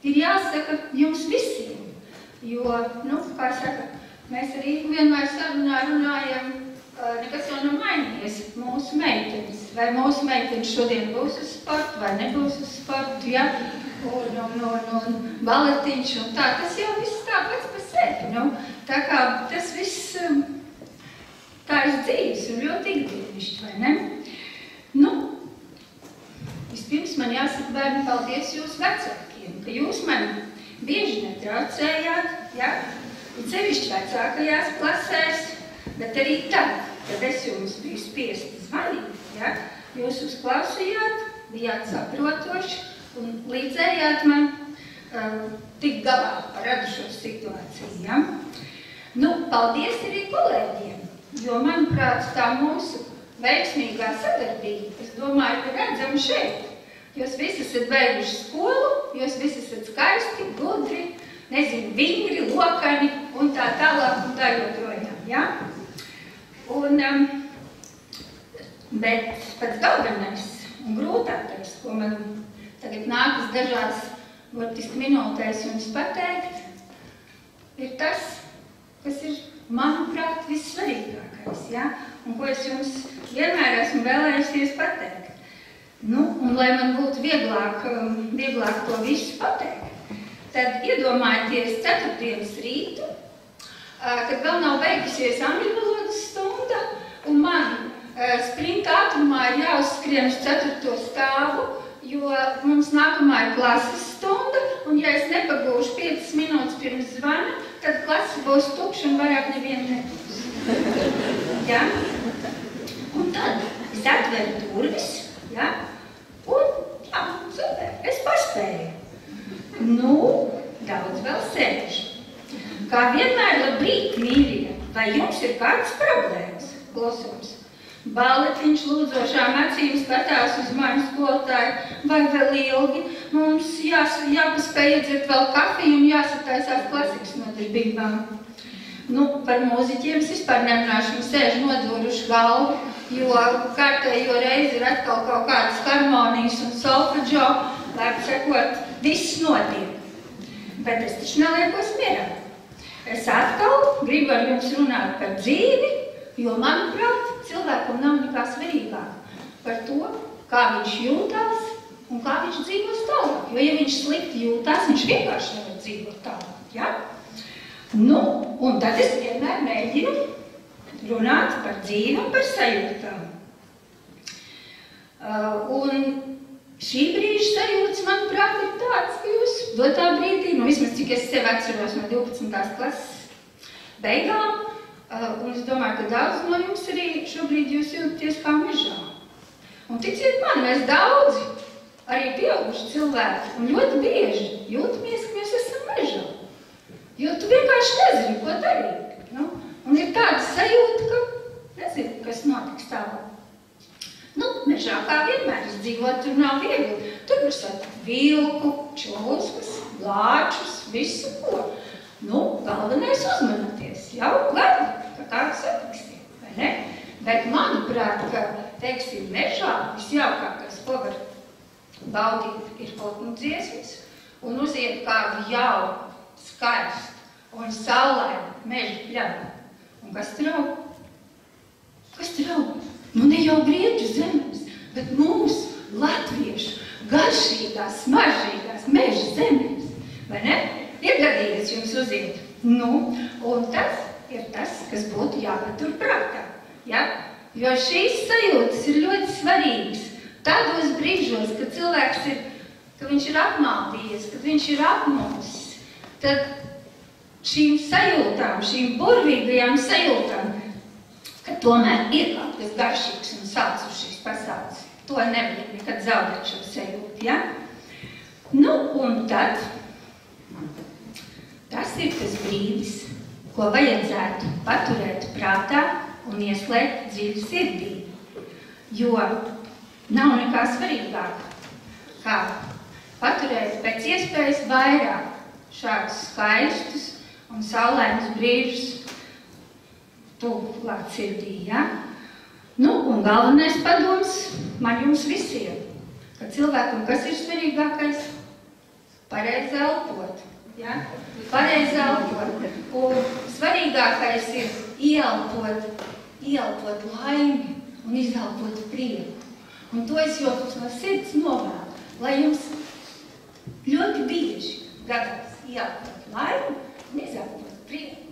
ir jāsaka jums visiem, jo, kā saka, mēs arī vienmēr sarunā runājam, nekas jau nav mainījies, mūsu meitenes. Vai mūsu meitenes šodien būs uz sportu, vai nebūs uz sportu, ja? Un baletiņš un tā. Tas jau viss tā pats par sevi. Tā kā tas viss tā ir dzīves un ļoti ikdienišķi, vai ne? Vispirms man jāsaka, bērni, paldies jūsu vecākiem, ka jūs mani bieži netraucējāt, ja? Un sevišķi vecākajās klasēs, bet arī tad, kad es jums biju spiesti zvanīt, ja? Jūs uzklausījāt, bijāt saprotoši un līdzējāt man tikt galā ar radušo situāciju, ja? Paldies arī kolēģiem, jo, manuprāt, tā mūsu veiksmīgā sadarbība, es domāju, ka redzam šeit. Jūs visi esat beiguši skolu, jūs visi esat skaisti, gudri, vingri, lokani un tā tālāk un tā joprojām, ja? Bet pats galvenais un grūtākais, ko man tagad nākas dažās burtiski minūtēs jums pateikt, ir tas, kas ir, manuprāt, vissvarīgākais, ja? Un ko es jums vienmēr esmu vēlējusies pateikt. Un lai man būtu vieglāk to visu pateikt, tad iedomājieties ceturtdienas rītu, kad vēl nav beigusies angļu valodas stunda, un man sprinta ātrumā ir jāuzskrien uz 4. stāvu, jo mums nākamā ir klases stunda, un ja es nepagūšu 5 minūtes pirms zvana, tad klase būs tukša un vairāk neviena nebūs. Ja? Un tad es atveru durvis, ja? Un super, es paspēju. Daudz vēl sēž. Kā vienmēr, labrīt, mīļie, vai jums ir kādas problēmas? Klusums. Baletiņš lūdzošām acīm skatās uz mani skolotāju, vai vēl ilgi. Mums jāpaspēj iedzert vēl kafiju un jāsataisās klasikas nodarbībām. Par mūziķiem es vispār nerunāšu, viņi sēž nodūruši galvu, jo kārtējo reizi ir atkal kaut kādas harmonijas un solfedžo, lai sakot, viss notiek. Bet es taču neliekos mierā. Es atkal gribu ar jums runāt par dzīvi, jo, manuprāt, cilvēkam nav nekā svarīgāk par to, kā viņš jūtās un kā viņš dzīvos tālāk. Jo, ja viņš slikti jūtās, viņš vienkārši nevar dzīvot tālāk, ja? Un tad es vienmēr mēģinu runāt par dzīvi un par sajūtām. Un šī brīža sajūtas, manuprāt, ir tāds, ka jūs dotā brīdī, vismaz cik es sevi atceros no 12. klases beigām, un es domāju, ka daudz no jums arī šobrīd jūs jūtaties kā mežā. Un ticiet man, mēs daudzi, arī pieauguši cilvēki, un ļoti bieži jūtamies, ka mēs esam mežā. Jo tu vienkārši nezini, ko darīt. Un ir tāda sajūta, ka nezinu, kas notiks tālāk. Mežā kā vienmēr izdzīvot tur nav viegli. Tur var satikt vilku, čūskas, lāčus, visu ko. Galvenais uzmanāties. Jau gadi, ka tādu satiksiet, vai ne? Bet manuprāt, ka, mežā visjaukākais, ko var baudīt, ir putnu dziesmas un uziet kādu jauku, skaistu un saulainu meža pļavu. Un kas tur aug? Kas tur aug? Ne jau grieķu zemes, bet mūsu latviešu garšīgās, smaržīgās meža zemes, vai ne? Ir gadījies jums uziet. Nu, un tas ir tas, kas būtu jāpatur prātā, ja? Jo šīs sajūtas ir ļoti svarīgas. Tādos brīžos, kad cilvēks ir, kad viņš ir apmaldījies, kad viņš ir apmūsis, tad šīm sajūtām, šīm burvīgajām sajūtām, ka tomēr ir kaut kas garšīgs un salds uz šīs pasaules. To nevajag nekad zaudēt šo sajūtu, ja? Nu, un tad tas ir tas brīdis, ko vajadzētu paturēt prātā un ieslēgt dziļi sirdī. Jo nav nekā svarīgāk, kā paturēt pēc iespējas vairāk šādus skaistus un saulainus brīžus tuvu klāt sirdī, ja? Nu, un galvenais padoms man jums visiem, ka cilvēkam, kas ir svarīgākais, pareizi elpot, ja? Pareizi elpot. Un svarīgākais ir ieelpot laimi un izelpot prieku. Un to es jau no sirds novēlu, lai jums ļoti bieži gadās ieelpot laimi un izelpot prieku.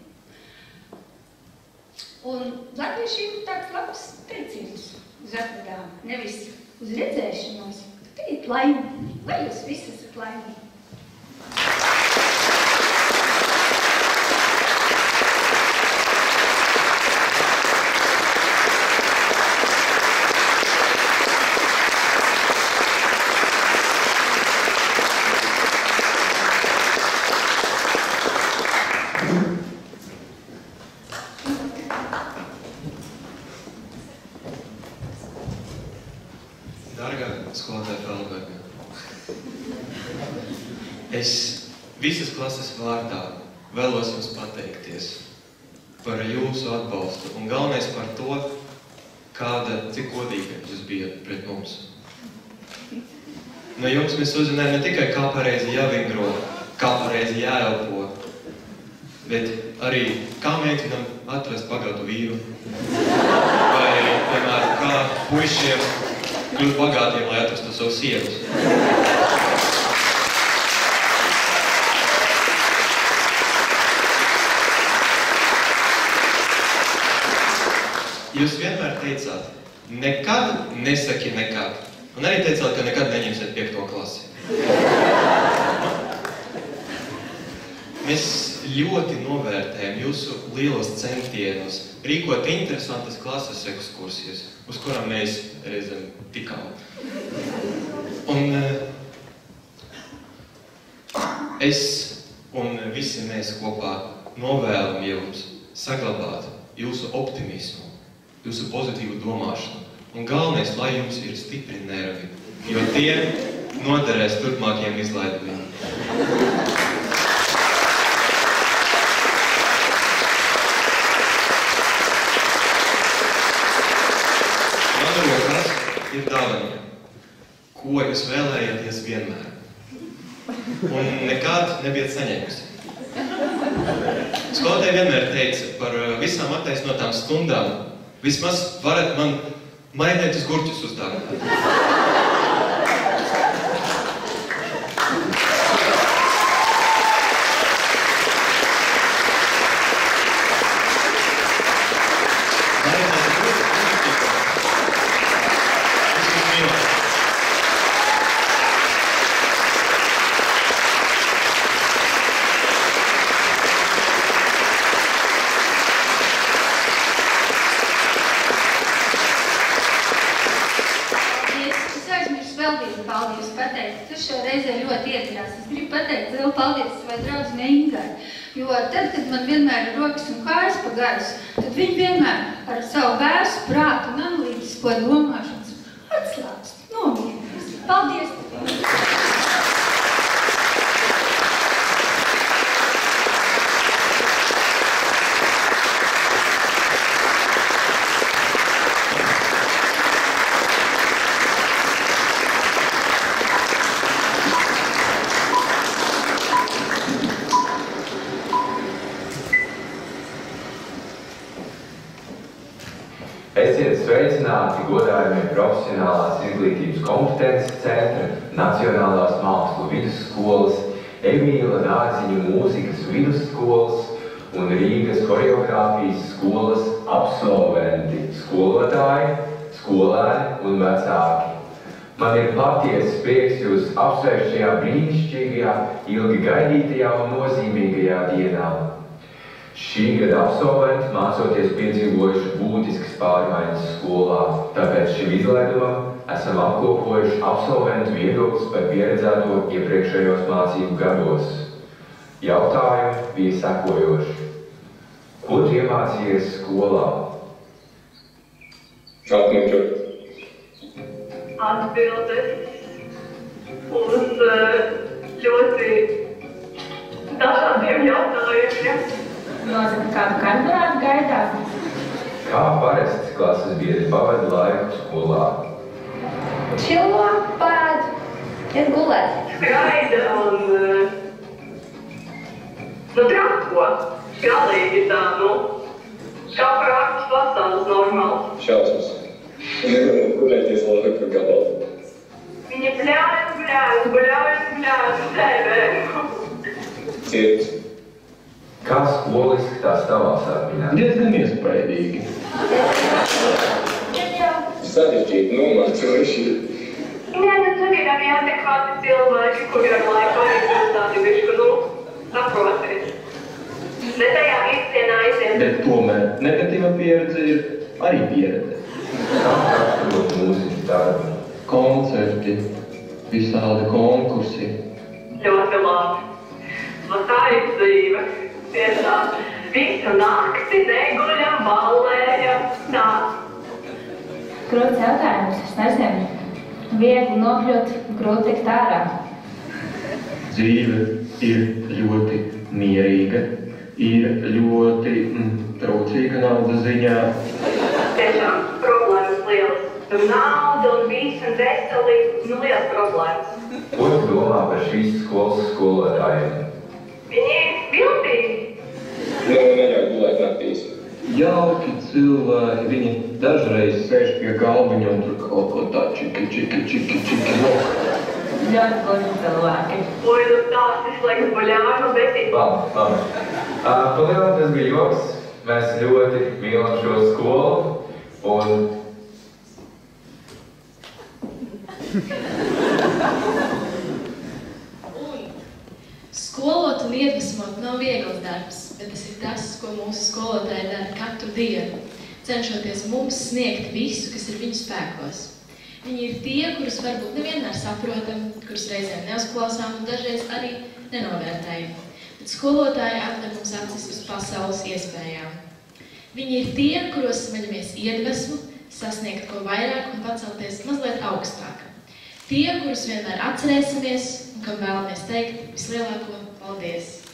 Un latviešiem tāds labs teiciens uz atvedām, nevis uz redzēšanos, bet teikt laimi, lai jūs visi esat laimīgi. Es visas klases vārdā vēlos jums pateikties par jūsu atbalstu un galvenais par to, cik godīga jūs bijat pret mums. No jums mēs uzzinājām ne tikai, kā pareizi jāvingro, kā pareizi jāelpo, bet arī, kā mēģinām atrast bagātu vīru, vai, piemēram, kā puišiem kļūt bagātiem, lai atrastu savus sievas. Jūs vienmēr teicāt, nekad nesaki nekad. Un arī teicāt, ka nekad neņemsiet 5. klasi. Mēs ļoti novērtējam jūsu lielos centienus rīkot interesantas klases ekskursijas, uz kurām mēs reizēm tikām. Un es un visi mēs kopā novēlam jums saglabāt jūsu optimismu, jūsu pozitīvu domāšanu. Un galvenais, lai jums ir stipri nervi, jo tie noderēs turpmākajiem izlaidumiem. Man rokās ir dāvana, ko jūs vēlējaties vienmēr. Un nekad nebijat saņēmusi. Skolotāji vienmēr teica par visām attaisnotām stundām, vismaz varat man marinēt uz gurķus uzdāvināt. Marinēt uz gurķus uzdāvināt. Paldies pateikt. Tu šo reizē ļoti iedarās. Es gribu pateikt lielu paldies savai draudzenei Ingai. Jo tad, kad man vienmēr ir rokas un kājas pa gaisu, tad viņi vienmēr ar savu vērsu, prātu un analītisko domāšanas atslāpst, nomierinās. Paldies tev! Esiet sveicināti! Sveicināti godājumie Profesionālās izglītības kompetences centra, Nacionālās mākslu vidusskolas, Emīla Dārziņu mūzikas vidusskolas un Rīgas koreogrāfijas skolas absolventi, skolotāji, skolēni un vecāki. Man ir patiesas prieks jūs apsveikt šajā brīnišķīgajā, ilgi gaidītajā un nozīmīgajā dienā. Šī gada absolventi mācoties piedzīvojuši būtiskas pārmaiņas skolā, tāpēc šim izlaidumam esam apkopojuši absolventu viedokļus par pieredzēto iepriekšējos mācību gados. Jautājumi bija sekojoši. Ko tu iemācījies skolā? Atmiņķot. Atbildes uz ļoti dažādiem jautājumiem. Nozaka kādu kandidātu gaidāt? Kā parasti klases biedri pavada laiku skolā? Čilo, pēd, iet gulēt. Skraida un trako. Galīgi tā, kā prātis pasaules normāls. Šausmas. Nevaram gulēties laiku gabalu. Viņa bļājas, tēvē. Ciet. Kā skola izskatās tavās atmiņās? Diezgan iespaidīgi. Sarežģīti nomācojuši. Tur ir arī adekvāti cilvēki, kuri ar laiku arī būs tādi bišķi, saprotiet. Ne tajā virzienā aiziet. Bet tomēr negatīva pieredze ir arī pieredze. Kā raksturot mūzikas darbu? Koncerti, visādi konkursi. Ļoti labi. Tā ir dzīve. Tiešām. Visu nakti neguļam, ballējam. Tā. Grūts jautājums, es nezinu. Viegli nokļūt, grūti tikt ārā. Dzīve ir ļoti mierīga, ir ļoti trūcīga naudas ziņā. Tiešām problēmas lielas. Nauda un viss un veselība, liels problēmas. Ko tu domā par šīs skolas skolotājiem? Viņi ir viltīgi. Neļauj gulēt naktīs. Jauki cilvēki, viņi dažreiz sēž pie galviņa un tur kaut ko tā čiki. Ļoti gudri cilvēki. Oi, tās vislaikas baļāju, bet ir. Labi. Palielam, tas bija joks. Mēs ļoti mīlam šo skolu un Skolot un iedvesmot nav viegls darbs, bet tas ir tas, ko mūsu skolotāji dara katru dienu, cenšoties mums sniegt visu, kas ir viņu spēkos. Viņi ir tie, kurus varbūt nevienmēr saprotam, kurus reizēm neuzklausām un dažreiz arī nenovērtējam. Bet skolotāji atver mums acis uz pasaules iespējām. Viņi ir tie, kuros smeļamies iedvesmu, sasniegt ko vairāk un pacelties mazliet augstāk. Tie, kurus vienmēr atcerēsimies un kam vēlamies teikt vislielāko paldies.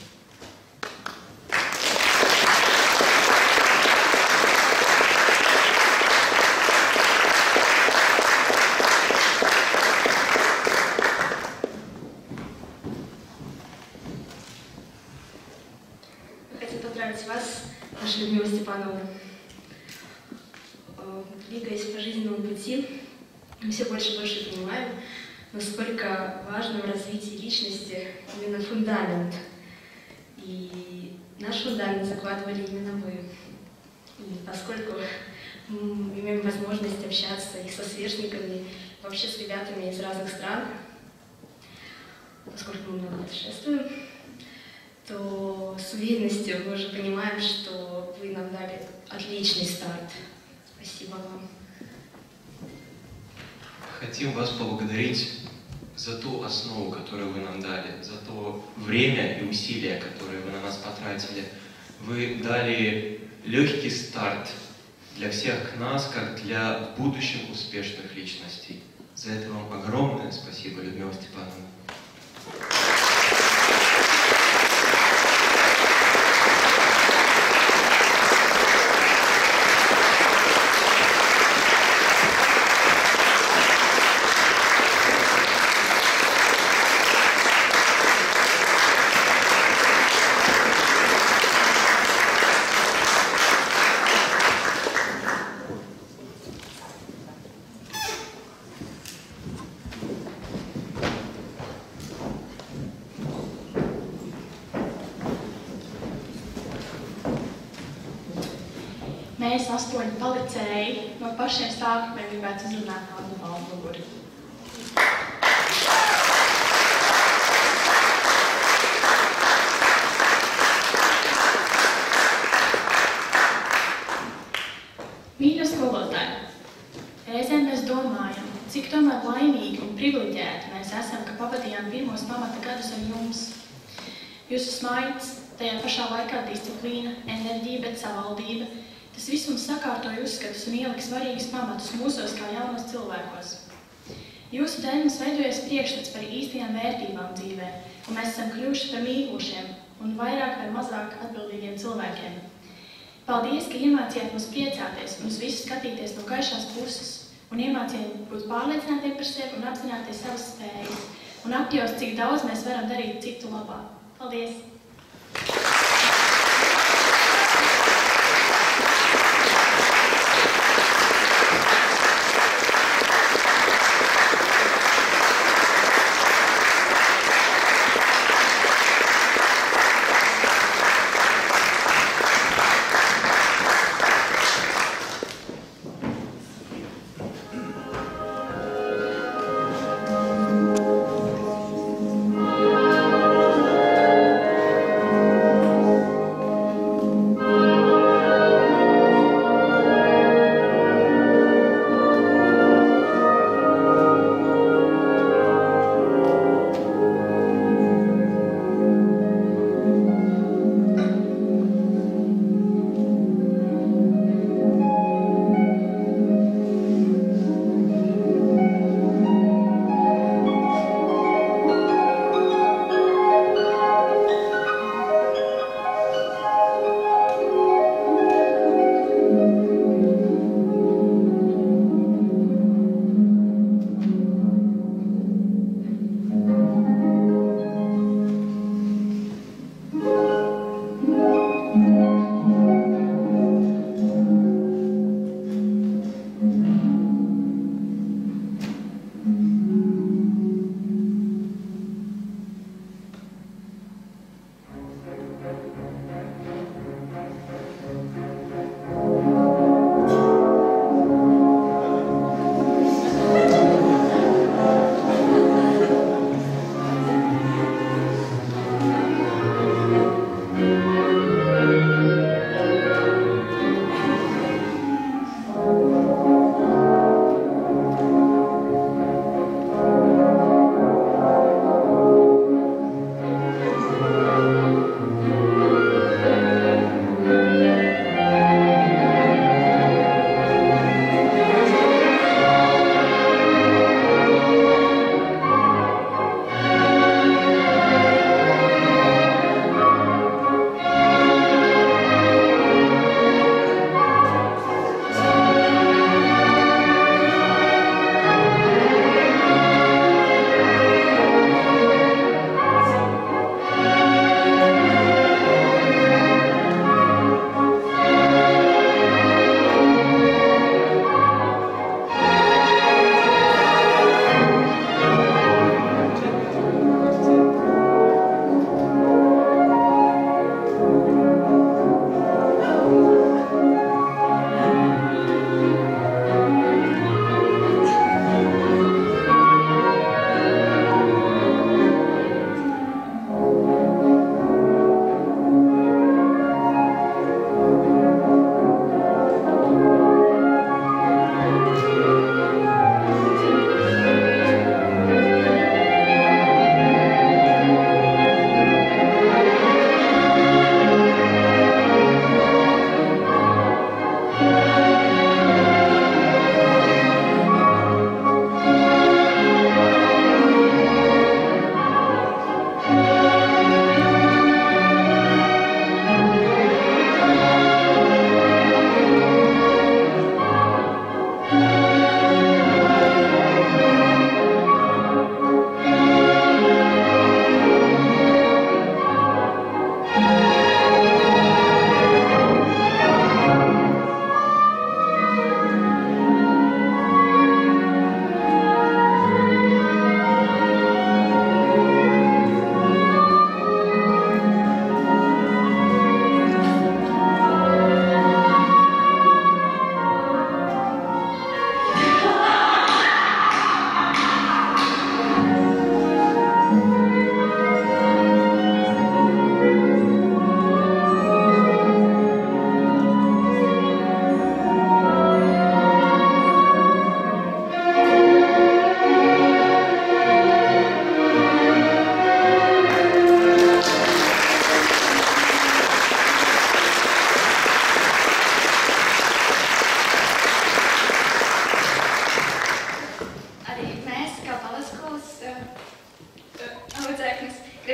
Хочу поздравить вас, нашу Людмилу Степановну. Двигаясь по жизненному пути, мы все больше и больше понимаем, насколько важно в развитии личности именно фундамент. И наш фундамент закладывали именно вы. И поскольку мы имеем возможность общаться и со сверстниками, вообще с ребятами из разных стран, поскольку мы много путешествуем, то с уверенностью мы уже понимаем, что вы нам дали отличный старт. Спасибо вам. Хотим вас поблагодарить за ту основу, которую вы нам дали, за то время и усилия, которые вы на нас потратили. Вы дали легкий старт для всех нас, как для в будущем успешных личностей. За это вам огромное спасибо, Людмила Степановна. mēs 8 palicēji no pašiem sākumiem gribētu uzrunāt Annu Valdmuguri. Mīļo skolotāji, reizēm mēs domājam, cik tomēr laimīgi un privileģēti mēs esam, ka pavadījām pirmos pamata gadus ar jums. Jūsu smaids, tajā pašā laikā disciplīna, enerģija, bet savaldība, tas viss mums sakārtoja uzskatus un ielika svarīgus pamatus mūsos kā jaunos cilvēkos. Jūsu dēļ mums veidojas priekšstats par īstajām vērtībām dzīvē, un mēs esam kļuvuši par mīlušiem un vairāk vai mazāk atbildīgiem cilvēkiem. Paldies, ka iemācījāt mums priecāties un uz visu skatīties no gaišās puses, un iemācījāt būt pārliecinātiem par sevi un apzināties savas spējas, un apjaust, cik daudz mēs varam darīt citu labā. Paldies!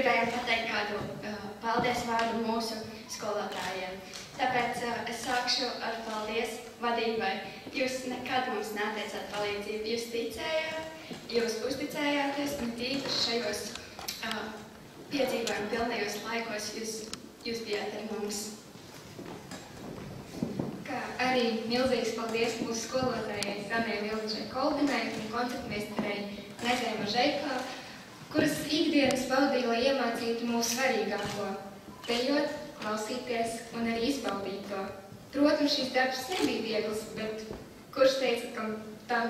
gribējām pateikt kādu paldies vārdu mūsu skolotājiem. Tāpēc es sākšu ar paldies vadībai. Jūs nekad mums neteicāt palīdzību. Jūs ticējāt, jūs uzticējāties, un tīpaši šajos piedzīvojumu pilnajos laikos jūs bijāt ar mums. Kā arī milzīgs paldies mūsu skolotājai Sanai Vilčai Koldinai un koncertmeistarei Nezai Mažeikā, kuras ikdienas baudīja, lai iemācītu mūsu svarīgāko – dejot, klausīties un arī izbaudīt to. Protams, šis darbs nebija viegls, bet kurš teica, ka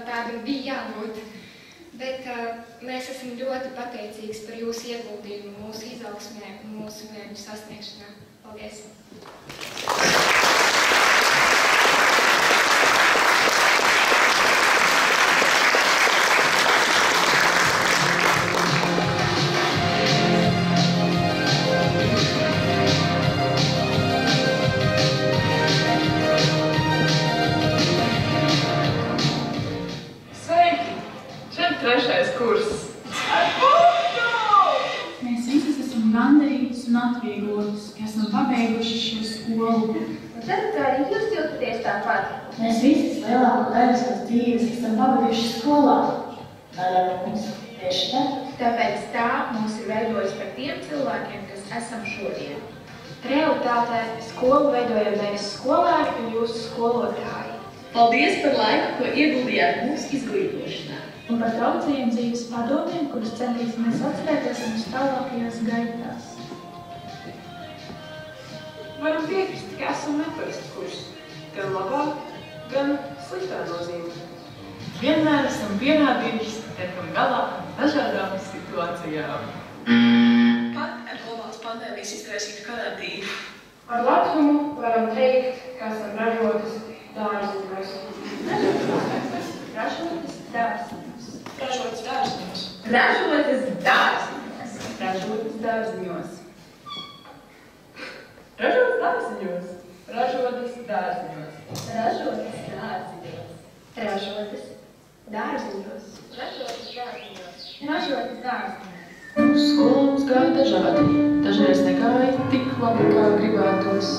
tādam bija jābūt. Bet mēs esam ļoti pateicīgs par jūsu ieguldījumu mūsu izaugsmē un mūsu mērķu sasniegšanā. Paldies! Trešais kurs. Mēs visi esam gandarītas un atvieglotas, ka esam pabeiguši šo skolu. Un tad arī jūs jūtaties tāpat. Mēs visi lielāko daļu savas dzīves esam pavadījuši skolā. Daļa no mums tieši tā. Tāpēc tā mūs ir veidojis par tiem cilvēkiem, kas esam šodien. Realitātē skolu veidojam nevis skolēni un jūsu skolotāji. Paldies par laiku, ko ieguldījāt mūsu izglītošanā. Un par traucējiem dzīves padomiem, kurus centīsimies atcerēties mūsu tālākajās gaitās. Varam piekrist, ka esam neparasts kurs. Gan labā, gan sliktā nozīmē. Vienmēr esam pierādījuši, ka tiekam galā ar dažādām situācijām. Pat ar globālas pandēmijas izraisītu karantīnu. Ar lepnumu varam teikt, ka esam ražotas dārziņos. Ražotas dārziņos. Ražotas dārziņos. Ražotas dārziņos. Ražotas dārziņos. Ražotas dārziņos. Ražotas dārziņos. Ražotas dārziņos. Ražotas dārziņos. Ražotas dārziņos. Ražotas dārziņos. Mūsu skola mums gāja dažādi. Dažreiz negāja tik labi, kā gribētos.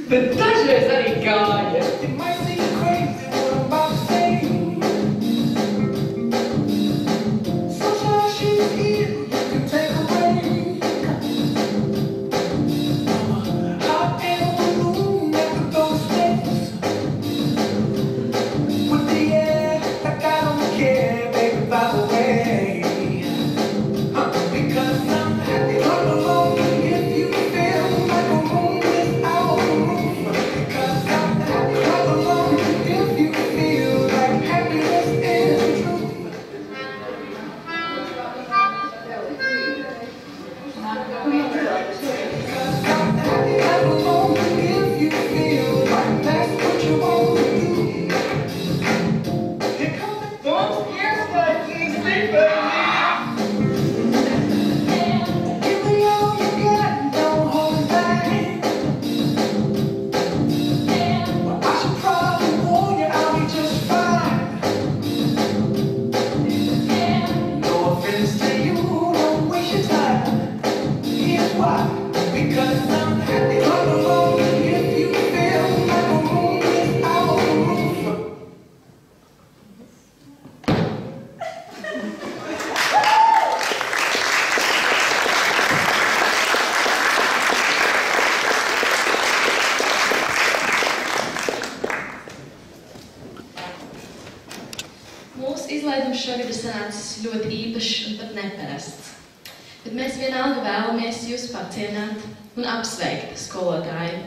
Bet dažreiz arī gāja. Because Mūsu izlaidums šogad ir sanācis ļoti īpašs un pat neparasts. Bet mēs vienalga vēlamies jūs pacienāt un apsveikt, skolotāji.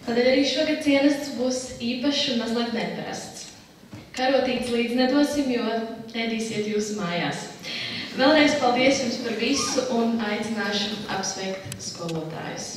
Tādēļ arī šogad cienests būs īpašs un mazliet neparasts. Karotītes līdz nedosim, jo ēdīsiet jūsu mājās. Vēlreiz paldies jums par visu un aicināšu apsveikt skolotājus.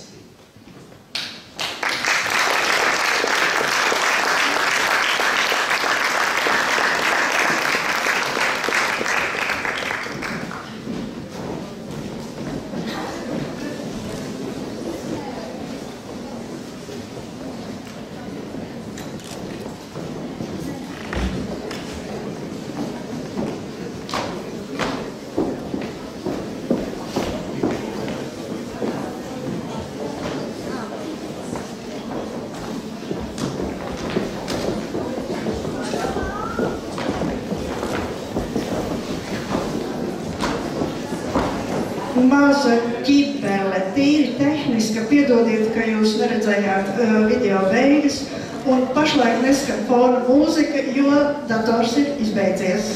Maza ķipele, tīri tehniska, piedodiet, ka jūs neredzējāt video beigas, un pašlaik neskan fona mūzika, jo dators ir izbeidzies.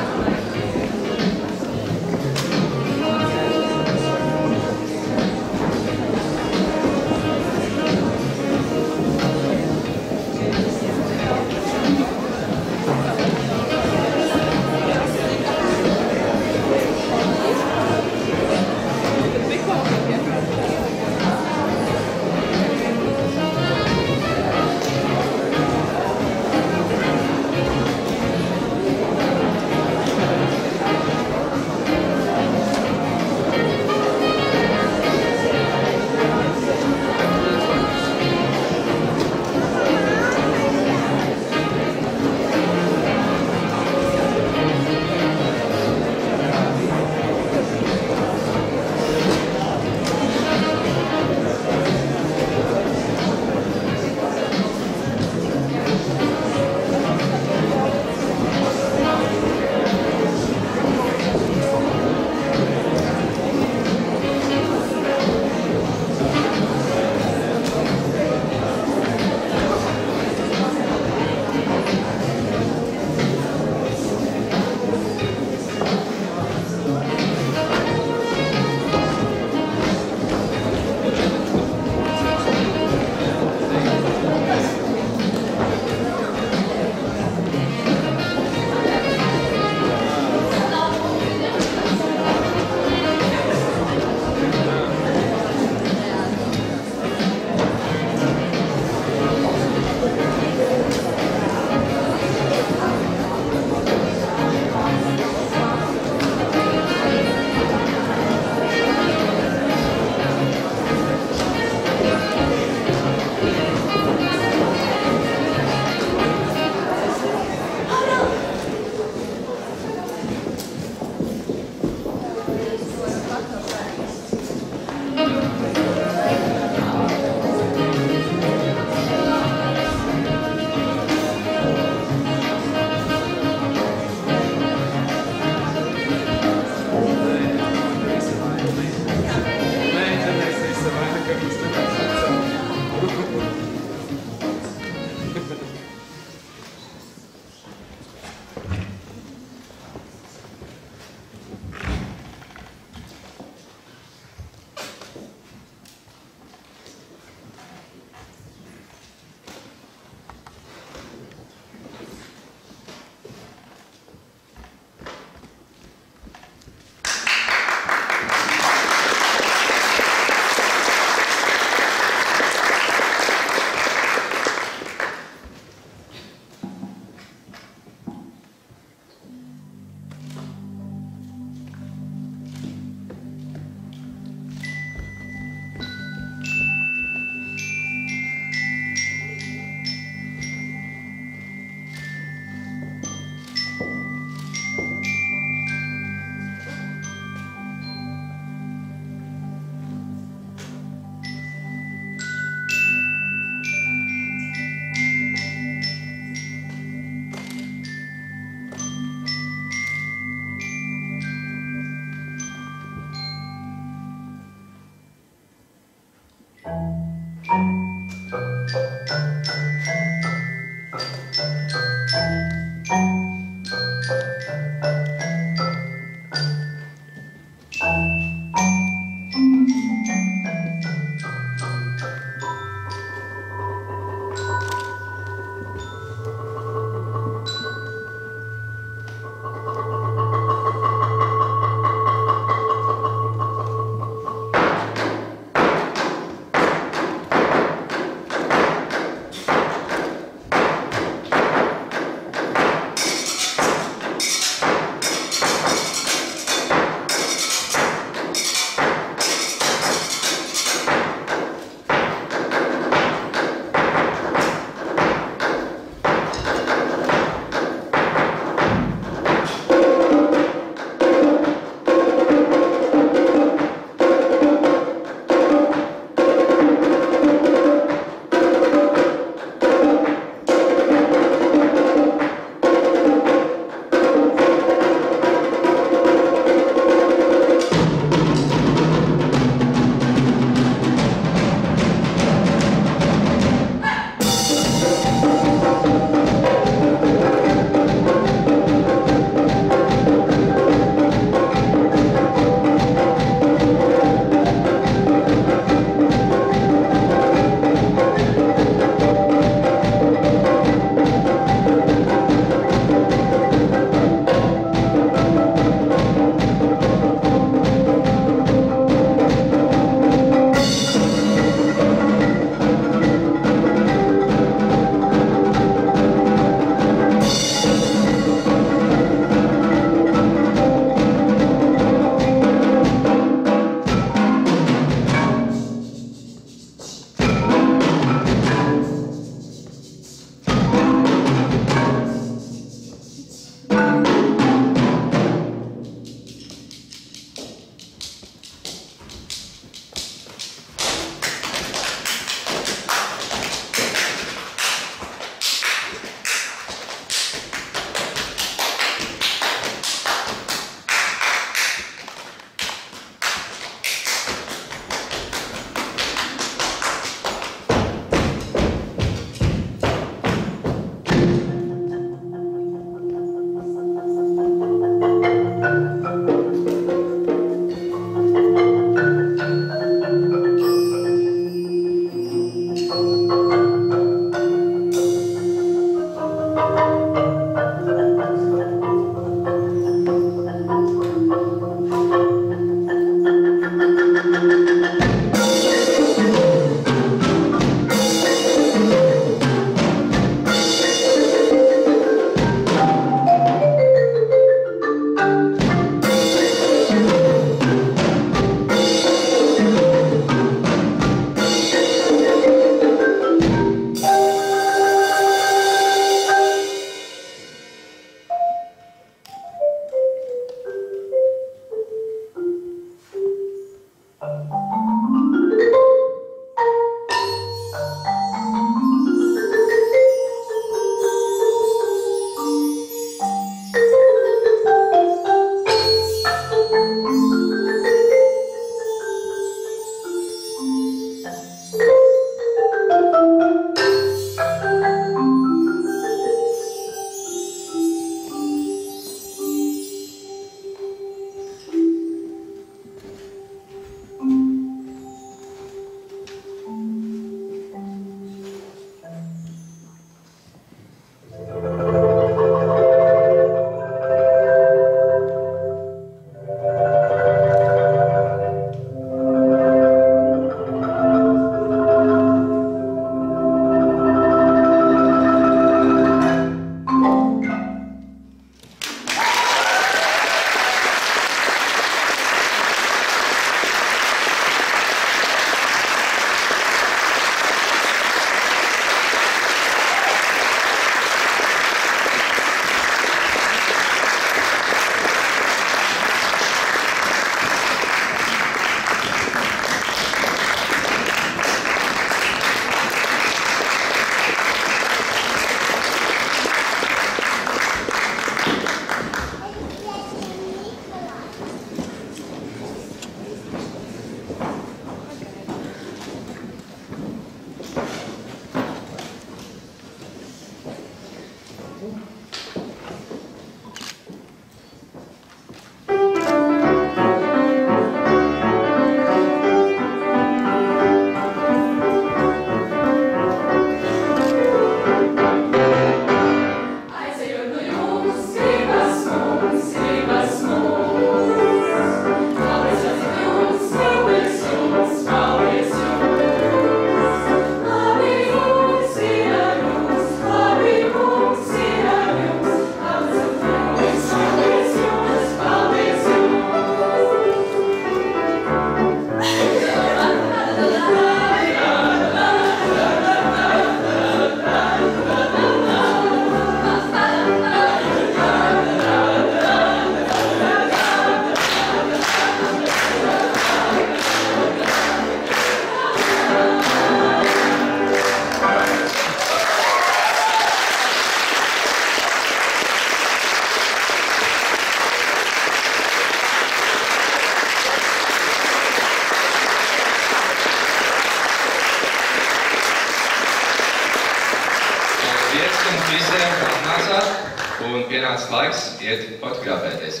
pienācis laiks iet fotografēties.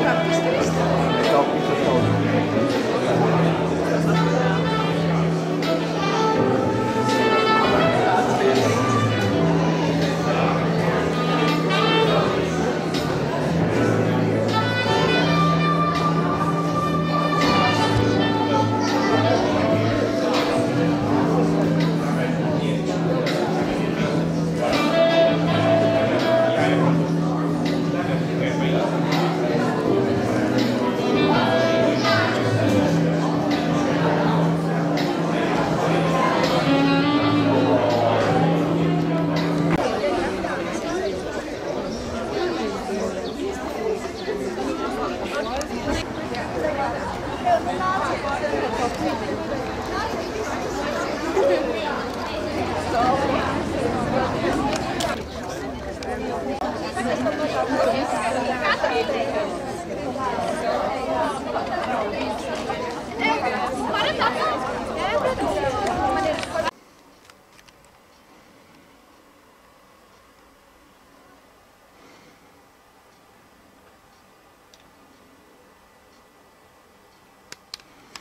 Praktiski viss.